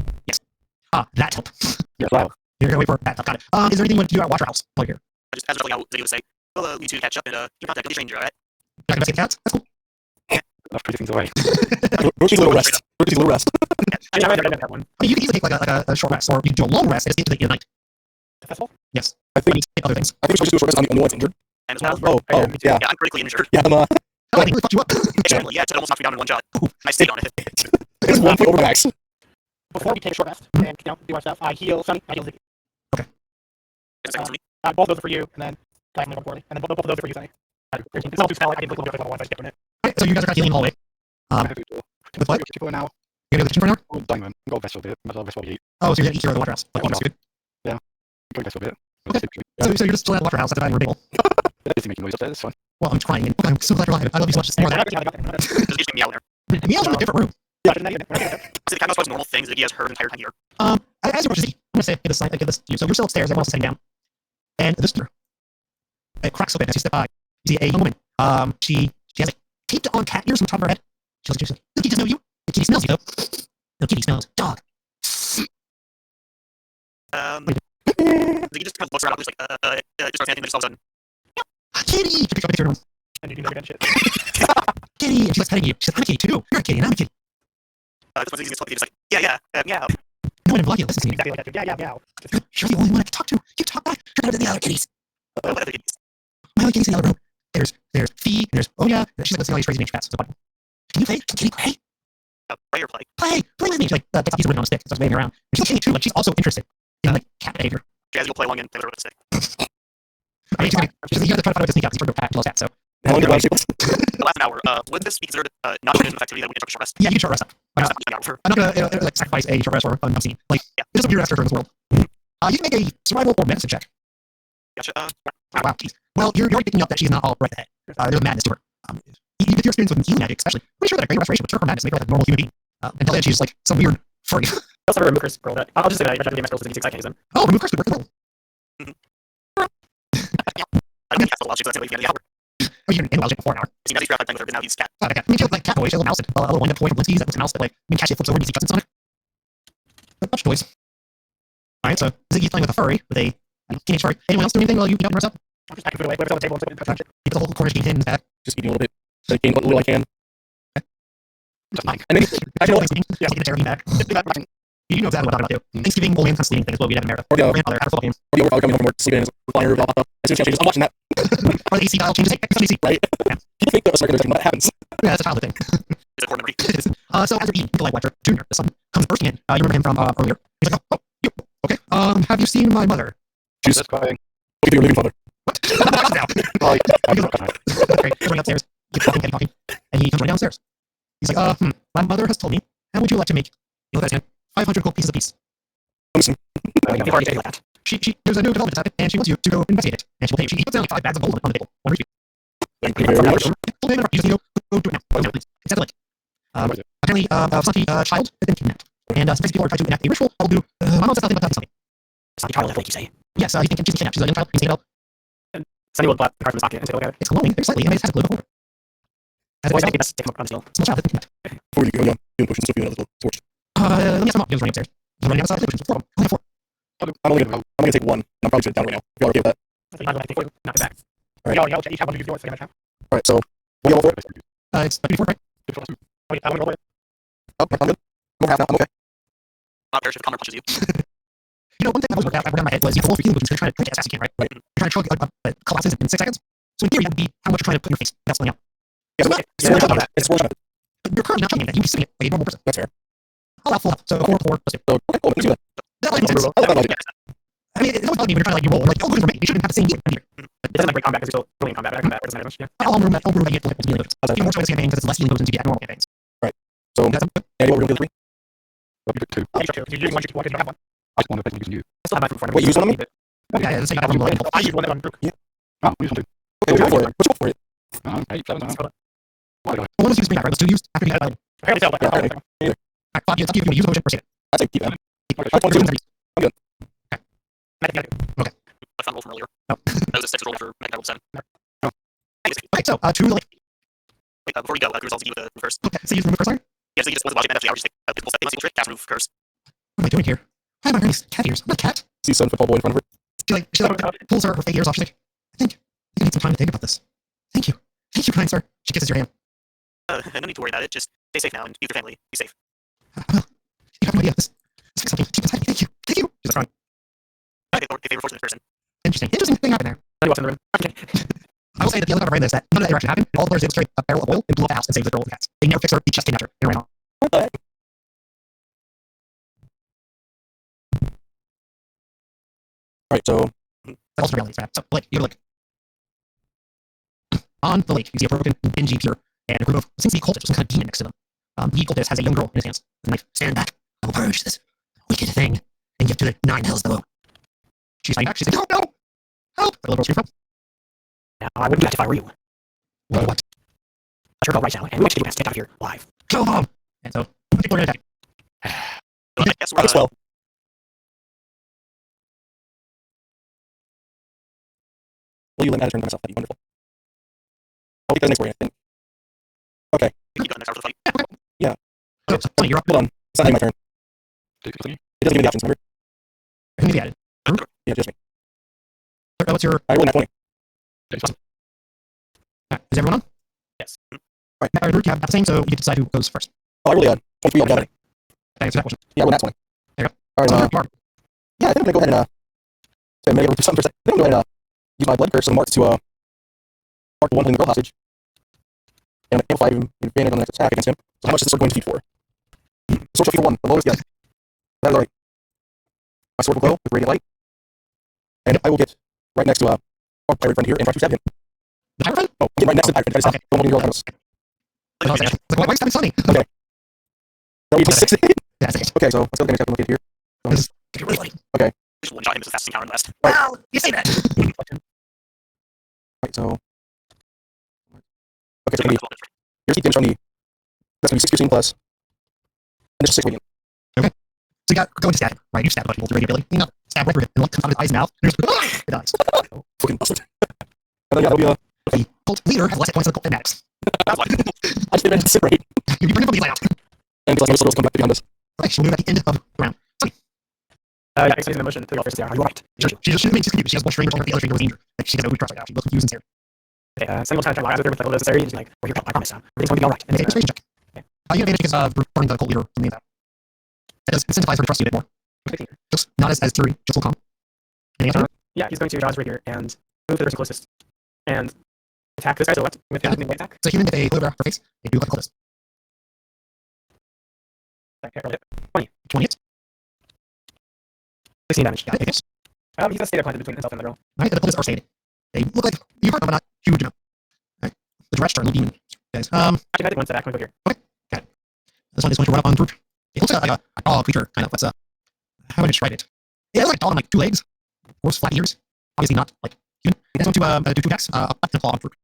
That helped. Yeah, well. You're gonna wait for that. Got it. Is there anything you want to do at Watcher House while you're here? I just, as I was like, Ziggy would say, well, you two catch up and your contact with the stranger, alright? You like investigate cats? That's cool. Enough pretty things away. Rochi's a little rest. Rochi's a little rest. I never had one. I mean, you can easily take like a short rest, or you can do a long rest and just get to the night. The festival? Yes. I think You take other things. I think we're supposed to do a short rest on the one's injured. And as well. Oh, yeah. Yeah, I'm critically injured. Yeah, I'm Oh, I think really fucked you up. Extremely, yeah, it almost knocked me down in one shot. And I stayed on it. It's 1 point over max. Before we take a short rest and do our stuff, I heal Sunny, I heal Ziggy. It's like, Both of those are for you, and then diagonally go poorly. And then both of those are for you, Sunny. 13. It's not too spell. I did look at level 1, but I just different. Alright, so you guys are kind of healing in the hallway. With what? For an hour. You're gonna go to the kitchen for an hour? Oh, diamond. Go vest for a bit. Might as well vest while we eat. Oh, so you're gonna eat here at the Watcher House. Like, Yeah, stupid. Go vest for a bit. Okay. So you're just chilling at the Watcher House after that in your table. They're busy making noise up there. That's fine. Well, I'm crying. Okay, I'm so glad you're alive. I love you so much. Just more than that. just getting me out there. Meow's in a different room. So the kind of supposed normal things that he has heard the entire time here. As you watch this, I'm gonna say give this to you. So you're still upstairs. Everyone else is sitting down, and this door it cracks open as you step by. You see a young woman. She has like taped on cat ears on top of her head. She's like, the kitty doesn't know you. The kitty smells you though. The kitty smells dog. He just kind of looks around, looks like, just starts anything, but just all of a sudden, Kitty. She picks up a picture of her. And you do that shit. Kitty, and she's like petting you. She says, I'm a kitty too. You're a kitty, and I'm a kitty. this one's easy to talk, he's just like, yeah. No one in Blood listens to me. Exactly like that. Yeah. You're the only one I can talk to. You talk back. You're better than the other kitties. What other kitties? My other kitties in the other room. There's Fee, and there's Oya. And she's like, let's see all these crazy nature cats. So, can you play? Can Kitty play? Pray or play? Play with me. She like takes a piece of ribbon on a stick, starts waving around. And she's like kitty too. Like she's also interested in like cat behavior. Jazzy will play along and play with her with a stick. I mean, she's like, you have to try to find out to sneak out. He's trying to go cat, kill his cat. So How long do you The last hour, would this be considered not an activity that we can take a short rest? yeah, you can short rest up. I'm I'm not gonna like sacrifice a short rest or an unseen. Like there's a weird ass character in this world. You can make a survival or medicine check. Gotcha. Wow, geez. Well, you're already picking up that she's not all right ahead. There's a madness to her. With your experience with healing magic, especially, pretty sure that a great restoration would turn her madness, make her like a normal human being. Until then, she's like some weird furry. I also have a remove curse roll that. I'll just say that I tried to get my spells to 6 I can't use them. Oh, remove curse could work as well. I don't cast the logic, so that's the end of the hour. Oh, you're in wild shape before an hour. See, now he's playing with her, but now he's cat. Okay. I mean, she has like cat toys. She has a mouse, a little wind up toy from Blitzky's that looks a mouse that like when you catch it flips over and you see cutscenes on it. A bunch of toys. Alright, so Ziggy's playing with a furry, with a teenage furry. Anyone else do anything while you get up and rest up? I'll just pack it away. Whatever's on the table. He puts a whole cornish beef in his bag. Just eating a little bit. Like, gain what little I can. Just fine. And then, actually, Yeah, get a charity back. You know exactly what I'm talking about, too. Thanksgiving, old man kind of sleeping thing is what we have in America. Or the Grandfather after football games. or the overpower coming home from work, sleeping in his recliner, blah, blah, blah. As soon as she changes, I'm watching that. Or the AC dial changes. Hey, it's AC. Right? You think that was a second that happens. Yeah, that's a childhood thing. It's a core memory. So as you're eating, Nikolai Webster Jr., the son, comes bursting in. You remember him from earlier. He's like, oh, you, okay. Have you seen my mother? She's Just crying. looking for your living father. What? Calm down. Like, Great. He's running upstairs. Keep talking. And he comes right downstairs. He's like, my mother has told me, how would you like to make, you look at his hand, 500 gold pieces apiece. Listen, You've already said that. There's a new development that's happened, and she wants you to go investigate it. And she will pay. She puts down like 5 bags of gold on the table. One for each. thank you very much. You just need to go do it now. Go do it, please. It's at the lake. Apparently, a Santi child has been kidnapped. And some crazy people are trying to enact a ritual. I'll do. My mom says nothing but nothing. It's not a child, like you say. Yes, he's been kidnapped. She's a young child. He's taken out. Sunny will pull out the card from his pocket and take a look at it. It's glowing very slightly. I mean, it has a glow before. As Boys, a I think that's take him up on the steel. small child has been kidnapped. Before you go, young, doing potions, so feeling a little torched. Let me ask him up. He was running upstairs. He's running outside. There's 4 of them. I only have 4. I'm gonna take one. And I'm probably sitting down right now. If y'all are okay with that. I think I'm going to take Not his back. Right. Y'all each have one of yours. Second half. Alright, so, we all for it? It's 24, right? Oh, yeah, I'm going to roll it. Oh, I'm good. I'm over half now. I'm okay. Not sure if Connor punches you. You know, one thing that always worked out in my head was you can roll for healing potions. You're trying to drink it as fast as you can, right? Right. You're trying to chug collapses in 6 seconds. So in theory, that would be how much you're trying to put in your face without slowing down. Yeah, So so it's it's not one shot. It's one shot. But you're currently not chugging it. You can sitting it like a normal person. That's fair. All out full up. So 4, 4, let's do. So, okay, cool. Let's do that. That makes sense. I like that logic. I mean, it's always bugged me when you're trying to like you roll. Like, oh, good for me. You shouldn't have the same gear. It doesn't have great combat because you're still rolling combat. But combat doesn't have much. Yeah. I'll room that. I'll room that. Get healing potions. How's that? Even more so in this campaign because it's less healing potions you get at normal campaigns. So, That's a Andy, what we're gonna do 3? you get 2. I'll use 2. If you're using 1, you don't have one. I just want to bet using you. I still have my food for him. Wait, you use one of them? yeah, that's like I room like I use one that on Brook. Oh, use one too. Okay, we'll go for it. Let's go for it. 8, 7, 9. one was used back, right? Let's 2 used after you had it. I already tell, but Yeah, I'll okay. take them. Alright, 5 used. Up to you if you want to use a potion or save it. I'd say keep that. Okay. I want to do it. I think I do. My fun roll from earlier. Oh. That was a 6 roll for Magnetic 7. Okay, so to the lake. Wait, before you go, Cruz, I'll see you with the first. Okay, so you remove the first line. Yeah, so you just want the logic, and actually, I would just take a physical step, must trick, cast remove curse. What am I doing here? Why am I wearing these cat ears? I'm not a cat. See 7-foot tall boy in front of her. She pulls her fake ears off. She's like, I think I need some time to think about this. Thank you. Thank you, kind sir. She kisses your hand. No need to worry about it, just stay safe now and you and your family, be safe. You have no idea. This is something. Keep inside me. Thank you. Thank you. She's like, crying. If they were fortunate person. Interesting thing happened there. Sunny walks in the room. I will say that the other part of this that none of that interaction happened. And all the players did was carry a barrel of oil and blew up the house and saved the girl with the cats. They never fixed her. He just kidnapped her and ran off. What the heck? Alright, so, That's also reality. So, like, you go to the lake. On the lake, you see a broken, dingy pier and a group of, seems to be cultists, some kind of demon next to them. The cultist has a young girl in his hands. And like, stand back. I will purge this wicked thing and give to the 9 hells below. She's fighting back. She's like, no, no! Help! The little girl's screaming, Now, I wouldn't do that if I were you. well, what? Let's her go right now, and we want you to get out of here alive. Kill them! And so, people are going to attack. So I guess I guess well. Will you let me have a turn to myself? That'd be wonderful. I'll take that next word, I think. Okay, you go next after the fight. Oh, so, Sonny, you're up. hold on. It's not even my turn. Do you think? It doesn't give me the options, remember? Who can be added? Yeah, just me. What's your... I rolled a 20. Is everyone on? Yes. Right, Matt, you have the same, so you get to decide who goes first. Oh, I really had 23 altogether. Thanks for that question. Yeah, I rolled that 20. There you go. Alright, Mark. yeah, I think I'm gonna go ahead and, say, maybe do something for a second. I think I'm gonna go ahead and, use my blood curse on Mark to, mark the one holding the girl hostage. And amplify advantage on the next attack against him. So how much is this sword going to feed for? The sword shall feed for 1. The lowest, yes. That is alright. My sword will glow with radiant light. And I will get right next to, our pirate friend here and try to stab him. The pirate friend? Oh, I'm getting right next to the pirate friend. That is not. Don't want to girl house. I was like, why is that funny? Okay. That would be 16. Yeah, that's it. Okay, so let's go ahead and located here. This is really funny. Just one shot him as the fastest encounter in the West. Well, you say that. Right, so. Okay, so here's the damage on the. That's going to be 6 piercing plus. And there's 6 radiant. So you got go into stab, right? You stab a bunch of people with your radiant ability. You know, stab right through it, and what comes out of his eyes and mouth, and it dies. Fucking busted. And then, yeah, that'll be a. The cult leader has less hit points than the cult fanatics. That's why. I just didn't mention sit right. You bring the light out. And it's like, most of those come back behind us. Okay, so we'll do it at the end of the round. Sonny. Yeah, excuse the motion to the officer. Are you alright? She's confused. She has one string, which the other string was danger. Like, she doesn't know who's trust right now. She's both confused and scared. Okay, Sunny will try to lie with her with the necessary. Just be like, "We're here, I promise. Everything's going to be alright." And Okay, it's persuasion check. Okay. You get advantage because of burning the cult leader from the inside. That does incentivize her to trust you a bit more. 15. Just not as teary, just a little calm. Any answer? Yeah, he's going to dodge right here and move to the person closest and attack this guy to the left with his melee attack. So human, if they put over her face, they do like a cultist. Okay, roll it. 20. 20 hits. 16 damage. Got it. Hits. He's going to stay there planted between himself and the girl. Alright, the cultists are stayed. They look like you hurt them, but not huge enough. Alright. The direct turn, demon. Guys. Actually, I did one step back. Can we go here? This one should run up on group. It looks like a dog creature, kind of. What's how would I describe it? Yeah, it looks like a dog on like 2 legs. Horse flat ears. Obviously not like human. It has one to do 2 attacks. Up and a claw on group.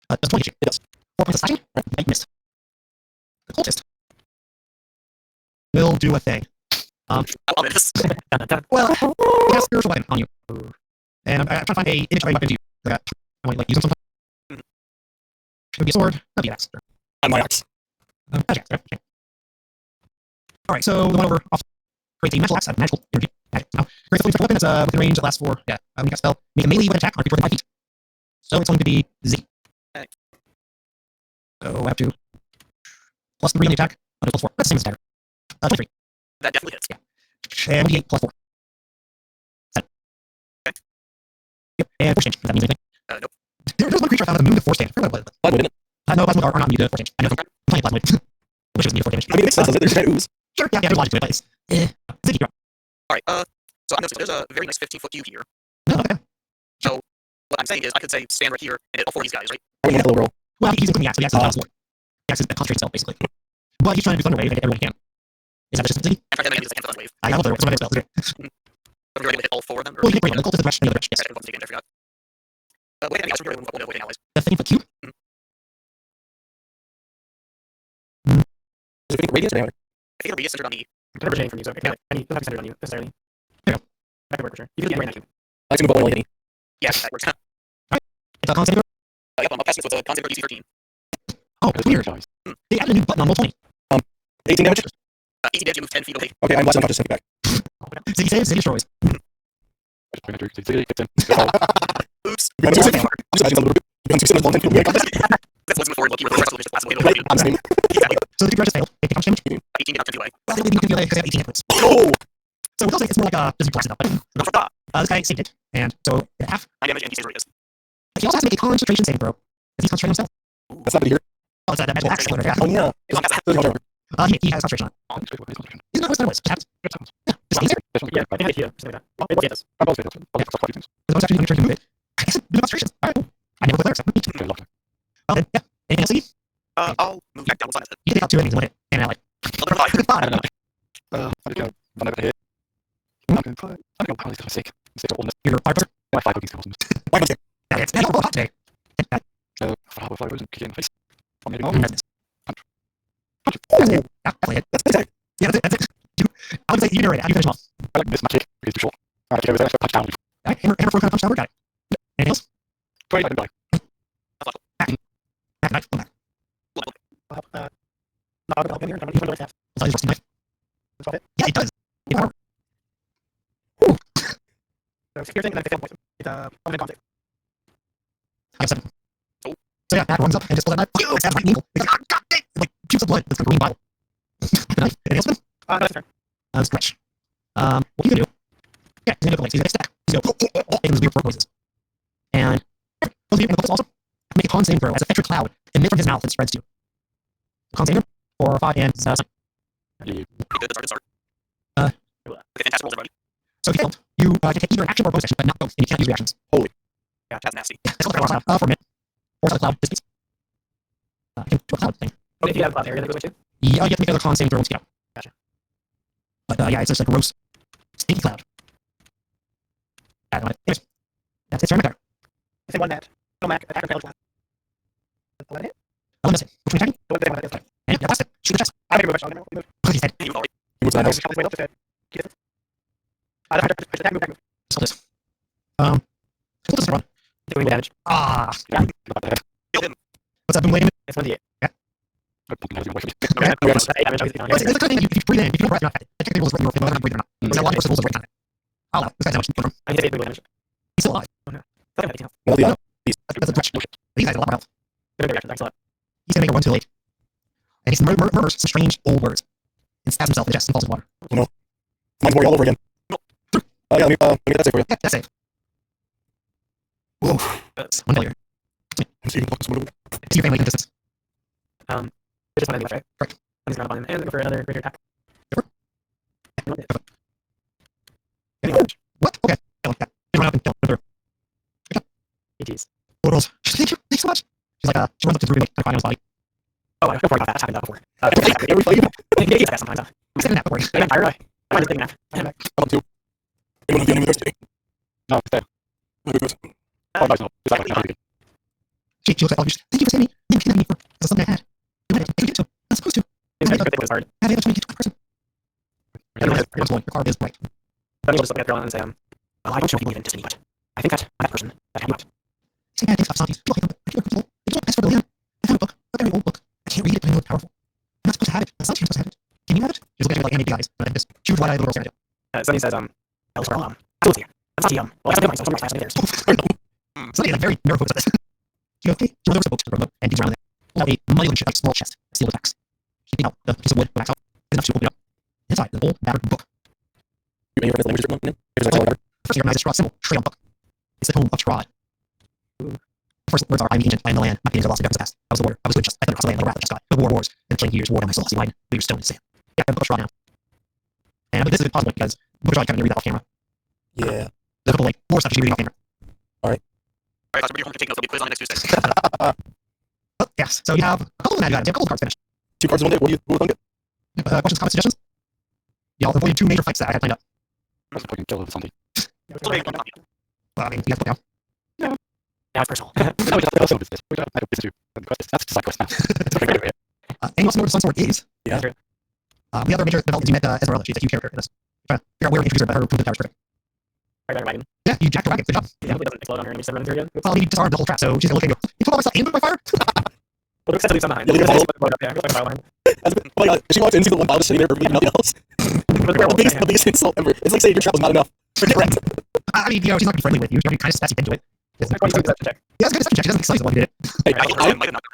Does 20 hit you? It does. 4 points of slashing. Right, missed. The cultist will do a thing. I love this. Well, it has spiritual weapon on you. And I'm trying to find a image of a weapon to use. I want to like use them sometime. It would be a sword, not be an axe. On my axe. Magic axe, right? Okay. Alright, so the one over off creates a magical axe out of magical energy. Magic. Now, creates a fully weapon that's within range that lasts for, when you cast a spell, make a melee weapon attack on a creature within 5 feet. So it's going to be Z. Okay. So I have to plus 3 on the attack, plus 4. That's the same as dagger. 23. That definitely hits. Yeah. And 8 plus 4. Seven. Okay. Yep, and force change. If that means anything. Nope. There's one creature I found that moved to force damage. I forgot what it was. Plasmoid, didn't it? No, plasmoid are not immune to force damage. I know from playing plasmoid. I wish it was immune to force damage. I mean, it makes sense, doesn't it? There's that ooze. Sure, yeah, there's logic to it, but it's Ziggy, you're up. Alright, so I'm noticing there's a very nice 15-foot cube here. No, okay. So, what I'm saying is, I could say stand right here and hit all 4 of these guys, right? I mean, little girl. Well, he's including the axe, so the axe is not a sword. The axe is a concentrated spell, basically. But he's trying to do Thunder Wave and hit everyone he can. Is that just Ziggy? I'm trying to use the hand for Thunder Wave. I love Thunder Wave, it's one of my spells. So you're ready to hit all 4 of them? Or Well, you hit Radiant, the cult is the thresh, and the other thresh, yes. Okay, I'm going to take it, I forgot. Wait, anything else from here? What avoiding allies? The 15-foot cube? Is it radius or diameter? I think it'll be centered on the... Can never change from you, so okay. Yeah. Any, doesn't have to be centered on you necessarily. There you go. That could work for sure. You can get right now. I assume about only any. Yeah, that works. It's a con saving throw? Yep, I'm up past this with a con save DC 13. Oh, that's weird. They added a new button on roll 20. 18 damage? 18 damage, you move 10 feet away. Okay, I'm less unconscious, take it back. Ziggy saves, Ziggy destroys. Oops. You got 2 seconds. Just imagine a little bit. You got 2 seconds long, 10 feet away. That's what's before lucky with the rest of the plasma. Right, I'm the same. Exactly. So the two just failed. They take damage. 18 get knocked 10 feet away. Well, they need to be because they have 18 hit points. Oh! So we'll say it's more like a just blasted up. No, for that. This guy saved it, and so half. 9 damage and he stays where he is. He also has to make a concentration saving throw because he's concentrating himself. That's not good to hear. Oh, it's that magical axe. Yeah. Oh, yeah. It's on past that. Doesn't matter. He has concentration on it. Isn't that what that was? Just happens. Yeah, just easier. Yeah, I can hit you. Something like that. Well, it will get us. As long as actually trying to move it. I guess it's been concentration. All right. I never played there. Well, then, yeah. Anything else, Ziggy? I'll move back down one side. You can take out 2 innings and win it. And like, I'll never fly. I don't know. I go run over here. I'm going to probably feel sick. Sick of all this. You're fire buzzer. My 5 cookies comes. Why not? Yeah, it's not hot today. So, for 5 and kick it in the face. I'm Oh, getting that's it. That's it. Yeah, definitely it. That's it. Yeah, that's it. I would say you narrate it. How do you finish them off? I like this my kick. It's too short. Alright, kick over there. So punch down. All right, hammer for kind of punch down. Got it. Anything else? 20 I can die. Back knife. Come back. No, I'll be here. I'm going to have. I'll use rusty knife. That's all it. Yeah, it does. Yeah, power. So, secure thing, and then 15 points. It's a con save. I have 7. Oh. So yeah, that runs up and just pulls that knife. Oh, it's right needle. It's like, God dang! It like shoots of blood. It's like a green Bible. The knife. Anything else, man? No, that's turn. Scratch. What you can do? Yeah, he's gonna go like he's gonna stack. He's gonna make those weird fork noises. And those people in the focus also make a con saving throw as a fetcher cloud emit from his mouth and spreads to you. Con saving 4 or 5 and Pretty good. Good start. Okay, fantastic rolls, everybody. so if you failed, you can take either an action or a bonus action, but not both, and you can't use reactions. Yeah, that's nasty. Yeah, that's what I for a minute. Or the cloud dissipates. I can do a cloud thing. What if you have a cloud area that goes with you? Yeah, you have to make another con saving throw once you get out. Gotcha. But yeah, it's just like a gross, stinky cloud. I don't know. Anyways, that's it. Sorry, Mac. I say one net. Go Mac, attack or fail class. Will that hit? I'll miss it. Which one attacking? The one that I hit. And yeah, blast it. Shoot the chest. I think we're going to move. He's dead. You already. He moves to I that think house. we should up to keep it. I don't have to attack, move. Let's hold this. What does it run? Doing damage. Ah, Kill him. what's that? Boom waiting. It's 1d8. Okay. Yeah, that's 8 damage. Obviously, Well, it's the kind of thing that if you breathe in, if you don't breath, you're not affected. The technical is right, you're not breathing or not. Because a lot of forces rules right time. Oh no, this guy's not much. I can say 8 damage. He's still alive. Oh no. I think I have 18 health. Well, yeah. That's a twitch. These guys have a lot more health. Good reaction. Thanks a lot. He's gonna make a run too late. And he murmurs some strange old words. And stabs himself in the chest and falls in water. Mine's more all over again. Yeah, let me get that safe for you. Yeah, that's safe. Whoa. That's one failure. I'm seeing focus mode. See your family from a distance. There's just one enemy left, right? Correct. I'm just gonna and go for another greater attack. What? Okay. Kill him. Yeah. Just run up and kill him. GG's. Photos. Thank you. Thanks so much. She's like, she runs up to the room, like, crying on his body. Oh, I forgot that. That's happened before. He gets that sometimes. I'm sitting in that, don't worry. I got tired. I might just take a nap. I'm up too. Anyone have the enemy with us today? No, it's there. Not with us. Oh, no, it's not. It's like, She looks at all of you. Thank you for saving me. Thank you for kidnapping me for something I had. I wanted to. I didn't get to. I'm supposed to. It's pretty good. It was hard. I have the opportunity to get to a person. Everyone's going. Your car is right. Then we'll just look at Throne and say, well, I don't know if you believe in destiny, but I think that I'm that person that can help you out. Say bad things about zombies. People hate them. I feel comfortable. They don't ask for the land. I found a book. A very old book. I can't read it, but I know it's powerful. I'm not supposed to have it. That's not supposed to have it. Can you have it? Just look at you like animated guys. But I'm just huge wide-eyed little girl staring at you. Somebody says, Ellis Pearl, I was here. That's not TM. Well, that's something like some class of theirs. Somebody had a very narrow focus on this. You okay? So there was a book to the room, and he's around there. Now a muddy shit like small chest. Steel attacks. Keeping out the piece of wood wax out enough to open it up. Inside, the old battered book. You any reference languages written on it? Here's actually whatever. First, you recognize the Strahd symbol, Strahd book. It's the home of Strahd. The first words are, I'm the ancient, I am the land. My feelings are lost in the past. I was the warrior. I was good just. I thought across the land, the wrath of just God. The war wars. And playing years, war down my soul, lost mind. We were stone and sand. Yeah, I have the book of Strahd now. And but this is possible because the book of Strahd kind of read that off camera. Yeah. There's a couple like more stuff you should read off camera. Alright, guys, remember your homework to take notes. There'll be a quiz on it next Tuesday. But yes, so you have a couple of mad guys. You have a couple of cards finished. 2 cards in one day. What do you get? Questions, comments, suggestions? Yeah, I'll avoid you 2 major fights that I had planned up. What's the point in killing something? I mean, you have to put down. Yeah, it's personal. No, we just also this. We don't have business to quest. That's just side quest now. And you also know what the Sun Sword is. Yeah. The other major development you met Esmeralda. She's a huge character in this. Trying to figure out where to introduce her, but her prove the power's perfect. Right, that wagon. Yeah, you jacked her wagon. Good job. Yeah, hopefully it doesn't explode on her and you just run through again. Well, you disarmed the whole trap, so she's gonna look at you. You put all myself in by fire? Well, there's actually some behind. Yeah, leave it There's follow. up there. There's like a file behind. Oh my god, if she walks in and sees the one bottle just sitting there for nothing else. The biggest insult ever. It's like saying your trap was not enough. Get wrecked. I mean, she's not gonna be friendly with you. She's gonna be kind of sassy into it. It's like 26 to check. Yeah, it's a good deception check. She doesn't excite you while you did it. Hey, I might have not done it.